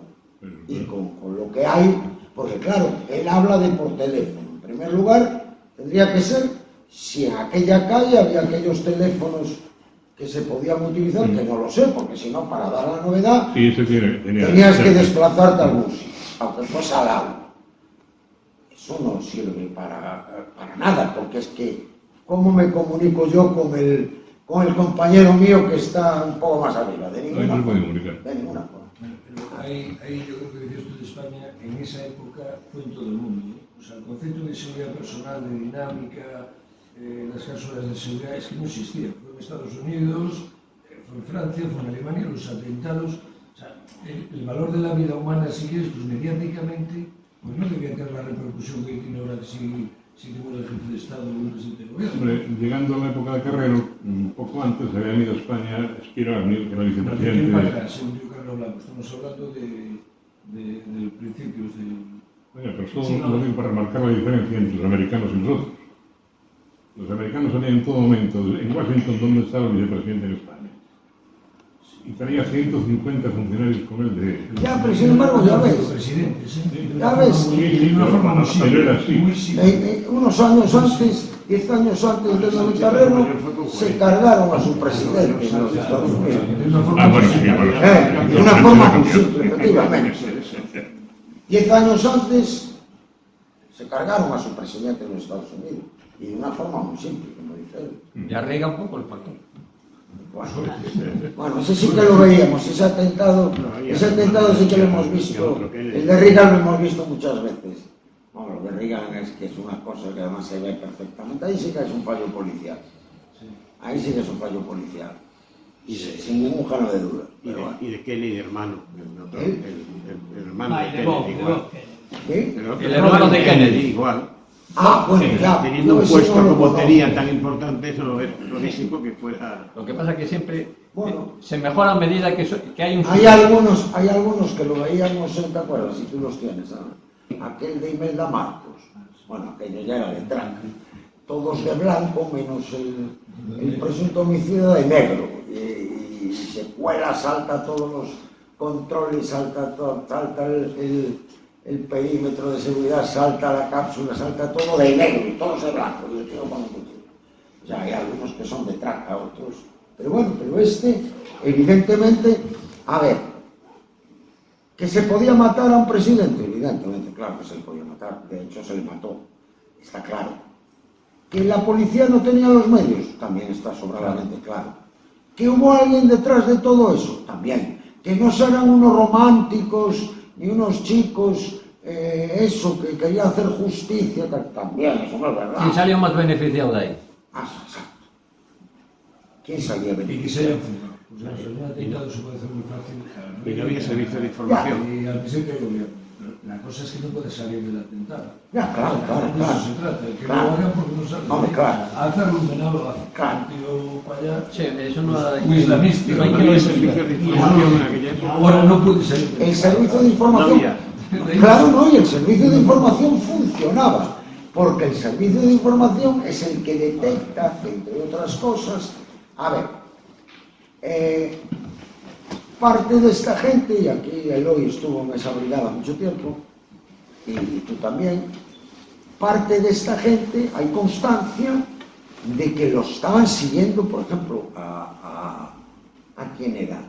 y con lo que hay, porque claro, él habla de por teléfono. En primer lugar, tendría que ser si en aquella calle había aquellos teléfonos que se podían utilizar, que no lo sé, porque si no, para dar la novedad, Sí, ese tenía tenías que desplazarte a algún sitio, aunque fuese al lado. Eso no sirve para nada, porque es que, ¿cómo me comunico yo con el compañero mío que está un poco más arriba? De ninguna No, no puede forma. comunicar. De ninguna forma. Ahí yo creo que decías tú de España, en esa época fue en todo el mundo. O sea, el concepto de seguridad personal, de dinámica, las cápsulas de seguridad, es que no existía. Fue en Estados Unidos, fue en Francia, fue en Alemania, los atentados. O sea, el valor de la vida humana, si quieres, pues mediáticamente, pues no debía tener la repercusión que tiene ahora si tenemos el jefe de Estado o un presidente de gobierno. Hombre, llegando a la época de Carrero, un poco antes había venido a España Spiro Agnew, que era Pero vicepresidente. para atrás, según yo que no hablamos, estamos hablando de principios de... Oye, pero solo Sí, no. lo digo para remarcar la diferencia entre los americanos y nosotros. Los americanos salían en todo momento, en Washington, donde estaba el vicepresidente en España. Y tenía 150 funcionarios con él de... Ya, pero sin embargo, ya ves, Presidentes, ¿eh? Ya ves. De una forma muy Pero era así. simple. Muy simple. unos años antes, 10 años antes de lo de Carrero, se cargaron a su presidente en los Estados Unidos. De una forma Ah, muy bueno, sí, simple. bueno. De una forma muy simple, efectivamente. 10 años antes se cargaron a su presidente en los Estados Unidos. Y de una forma muy simple, como dice él. Ya rega un poco el faltó. Bueno, ese sí que lo veíamos, ese atentado sí que lo hemos visto. El de Reagan lo hemos visto muchas veces. Bueno, lo de Reagan es que es una cosa que además se ve perfectamente. Ahí sí que es un fallo policial. Ahí sí que es un fallo policial. Y sin ningún género de duda. Pero bueno. Y de Kennedy, hermano. El hermano Ah, de y de Kennedy, Bob, igual. ¿Sí? otro El hermano de Kennedy. igual. Bueno, ya. Teniendo yo un eso puesto no lo como conozco. tenía tan importante, eso es lógico que fuera. Lo que pasa es que siempre Bueno. se mejora a medida que hay un... Hay algunos que lo veíamos, ¿te acuerdas? Si tú los tienes, ¿sabes? Aquel de Imelda Marcos, bueno, aquello ya era de track, todos de blanco, menos el presunto homicida de negro, y se cuela, salta todos los controles, salta el perímetro de seguridad, salta la cápsula, salta todo de negro, y todos de blanco, y el tío con un cuchillo. O sea, hay algunos que son de track, a otros, pero bueno, evidentemente, a ver, que se podía matar a un presidente, evidentemente, claro que se le podía matar, de hecho se le mató, está claro. Que la policía no tenía los medios, también está sobradamente claro. Que hubo alguien detrás de todo eso, también. Que no serán unos románticos, ni unos chicos, que querían hacer justicia, también, eso no es verdad. ¿Quién salió más beneficiado de ahí? Exacto. ¿Quién salía Y que beneficiado? se hayan fugado. Pues la sociedad atentado se puede hacer muy fácil. Y no había servicio de información. Y al presidente del gobierno. La cosa es que no puede salir del atentado. Ya, claro. De eso se trata. Que Claro. lo hagan porque no saben. Hombre, claro. Hacerlo un penal lo hace. Claro. Un tío para allá. Sí, eso no hay... Muy islamista. No hay No que había ver servicio de información en aquella época. Ahora no puede salir. El servicio de No información... había. Claro, no, y el servicio de información funcionaba, porque el servicio de información es el que detecta, entre otras cosas, a ver, parte de esta gente, y aquí Eloy estuvo en esa brigada mucho tiempo, y tú también, parte de esta gente, hay constancia de que lo estaban siguiendo, por ejemplo, ¿a quién era?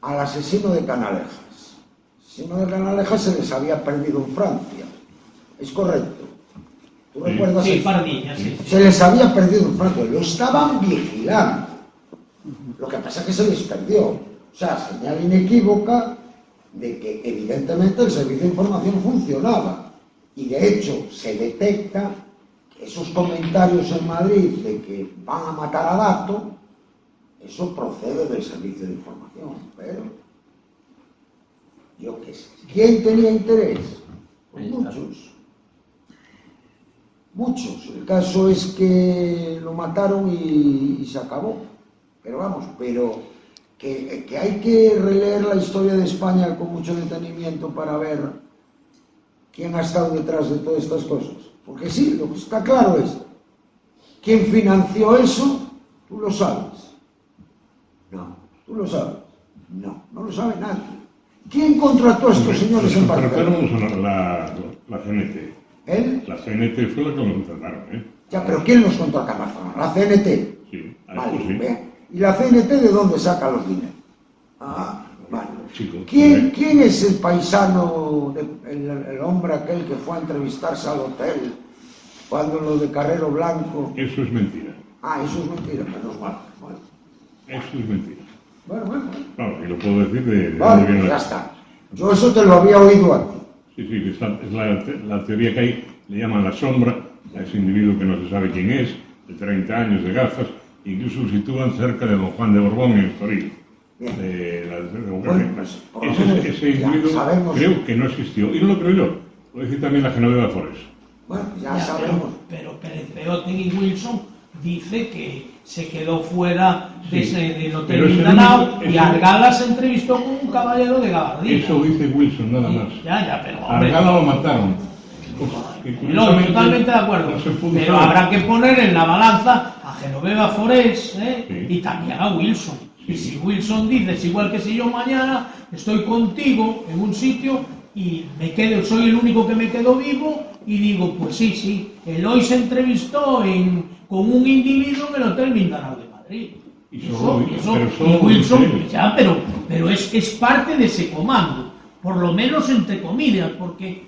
Al asesino de Canalejas. El asesino de Canalejas se les había perdido en Francia, ¿es correcto? ¿Tú recuerdas? Sí, eso? Pardiña, sí. Se les había perdido en Francia, lo estaban vigilando. Lo que pasa es que se les perdió. O sea, señal inequívoca de que evidentemente el servicio de información funcionaba. Y de hecho se detecta que esos comentarios en Madrid de que van a matar a Dato, eso procede del servicio de información. Pero, yo qué sé. ¿Quién tenía interés? Pues muchos. Muchos. El caso es que lo mataron y se acabó. Pero vamos, que hay que releer la historia de España con mucho detenimiento para ver quién ha estado detrás de todas estas cosas. Porque sí, lo que está claro es, ¿quién financió eso? Tú lo sabes. No, tú lo sabes. No lo sabe nadie. ¿Quién contrató a estos señores en Barcelona? La CNT. ¿Él? La CNT fue la que lo contrataron, ¿eh? Ya, pero ¿quién los contrató en Barcelona? La CNT. Sí, a Vale, eso sí. bien. ¿Y la CNT de dónde saca los dineros? Ah, vale. Chicos, ¿Quién es el paisano, el hombre aquel que fue a entrevistarse al hotel cuando lo de Carrero Blanco? Eso es mentira. Ah, eso es mentira, menos mal. Bueno, Eso es mentira. bueno. Claro, y lo puedo decir de Vale, dónde viene ya la... está. Yo eso te lo había oído a ti. Sí, es la teoría que hay, le llaman la sombra, a ese individuo que no se sabe quién es, de 30 años, de gafas, incluso lo sitúan cerca de don Juan de Borbón en Estoril. Bien. De la democracia. Bueno, pues, por lo menos ese ya individuo sabemos. creo que no existió, y no lo creo yo, lo dice también la Genoveva Forés. Bueno, ya sabemos. Pero Pérez Peoten y Wilson dice que se quedó fuera Sí, del pero Hotel ese Mindanao mismo- y ese- Argala se entrevistó con un caballero de gabardina. Eso dice Wilson, nada más. Ya, pero A hombre, Argala lo mataron. Que no, curiosamente totalmente de acuerdo. no se pudo Pero saber. habrá que poner en la balanza a Genoveva Forés Sí. y también a Wilson. Sí. Y si Wilson dice, es igual que si yo mañana estoy contigo en un sitio y soy el único que me quedo vivo y digo, pues sí, Eloy se entrevistó con un individuo en el Hotel Mindanao de Madrid. Y solo Y Wilson, dice él. ya, pero es parte de ese comando, por lo menos entre comillas, porque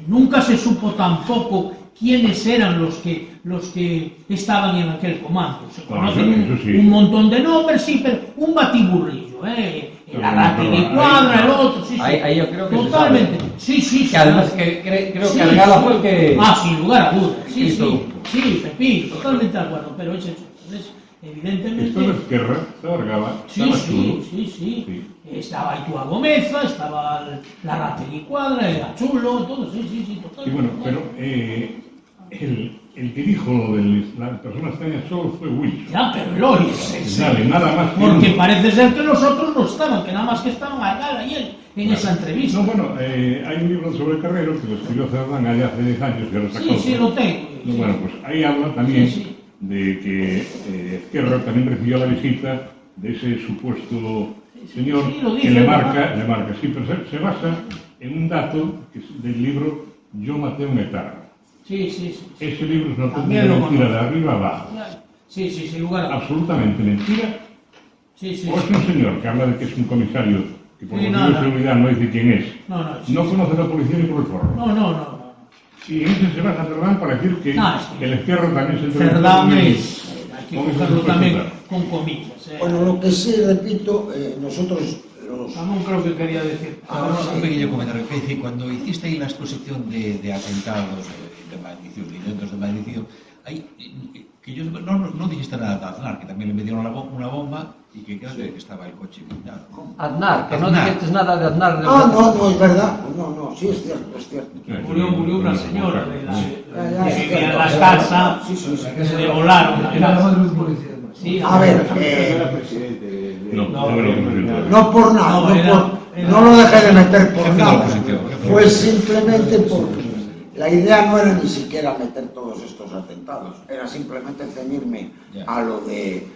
nunca se supo tampoco quiénes eran los que estaban en aquel comando. Se conocen eso sí. un montón de nombres, sí, pero un batiburrillo, el Arrate de Cuadra, el otro, sí. Ahí yo creo que totalmente. se Sí. Que además creo que Argala fue el que... Sin lugar a dudas. Sí, Hizo. Pepín, totalmente de acuerdo, pero es eso. Entonces, evidentemente... Estaba Esquerra, estaba Argala, Sí, estaba sí, Chulo. sí. Estaba Aitua Gomeza, estaba la Rategui Cuadra, era Chulo, todo, sí, total. Y bueno, pero el que dijo lo de las personas extrañas solo fue Wilson. Ya, pero Eloy, sí. Dale, nada más que Porque uno. parece ser que los otros no estaban, que nada más que estaban Argala y él en esa entrevista. No, bueno, hay un libro sobre Carrero que lo escribió Cerdán allá hace 10 años, que lo sacó. Sí, lo tengo. No, Sí. bueno, pues ahí habla también Sí. de que Esquerra también recibió la visita de ese supuesto señor Sí, lo dice, que le ¿verdad? marca, sí, pero se basa en un dato que es del libro Yo maté a un etarra. Sí. Ese libro es una También lo mentira de conozco. arriba abajo. Sí, sin lugar a dudas. Absolutamente mentira. Sí. O es un señor que habla de que es un comisario que por Sí, motivo de no. seguridad no dice quién es. Sí. No conoce a la policía ni por el forro. No. Y en ese se basa Cerdán para decir que No, es que el Esquerra también se entrevistó Cerdán con él. es... Hay que Con ese cogerlo supuesto también etarra. con comillas. Bueno, lo que sí, repito, nosotros los... Ramón creo que quería decir. Un pequeño comentario. Es decir, cuando hiciste ahí la exposición de atentados, de maldición, de intentos de maldición, que yo no dijiste nada de Aznar, que también le metieron una bomba y que creo que estaba el coche blindado. Aznar, que no Aznar. dijiste nada de Aznar. No, es verdad. No, sí, es cierto. Murió una señora de la Ya, que vivía en ya, la ya, casa, sí. que se le volaron la Era la casa. madre de un policía. Sí, A ver, Era presidente de... no por nada, no lo dejé de meter por Jefe de la nada. oposición. Fue simplemente porque la idea no era ni siquiera meter todos estos atentados, era simplemente ceñirme a lo de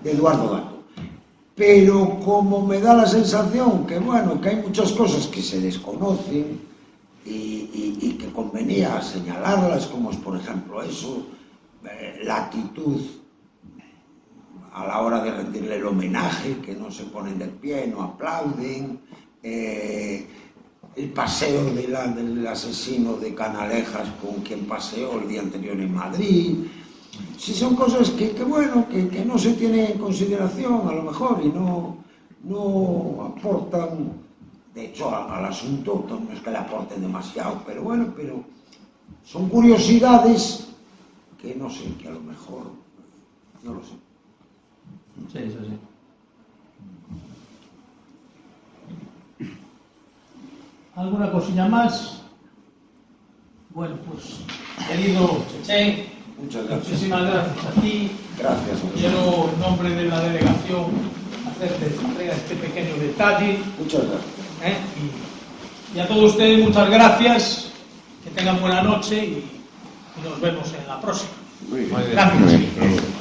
Eduardo Dato. Pero como me da la sensación que bueno, que hay muchas cosas que se desconocen y que convenía señalarlas, como es por ejemplo eso, la actitud a la hora de rendirle el homenaje, que no se ponen de pie, no aplauden, el paseo del asesino de Canalejas con quien paseó el día anterior en Madrid. Sí, son cosas que no se tienen en consideración a lo mejor y no aportan, de hecho al asunto no es que le aporten demasiado, pero son curiosidades que no sé, que a lo mejor, no lo sé. Sí. ¿Alguna cosilla más? Bueno, pues, querido Chechen, Muchas gracias. muchísimas gracias a ti. Gracias. Quiero, en nombre de la delegación, hacerte entrega este pequeño detalle. Muchas gracias. Y a todos ustedes, muchas gracias. Que tengan buena noche y nos vemos en la próxima. Muy bien. Gracias. Pero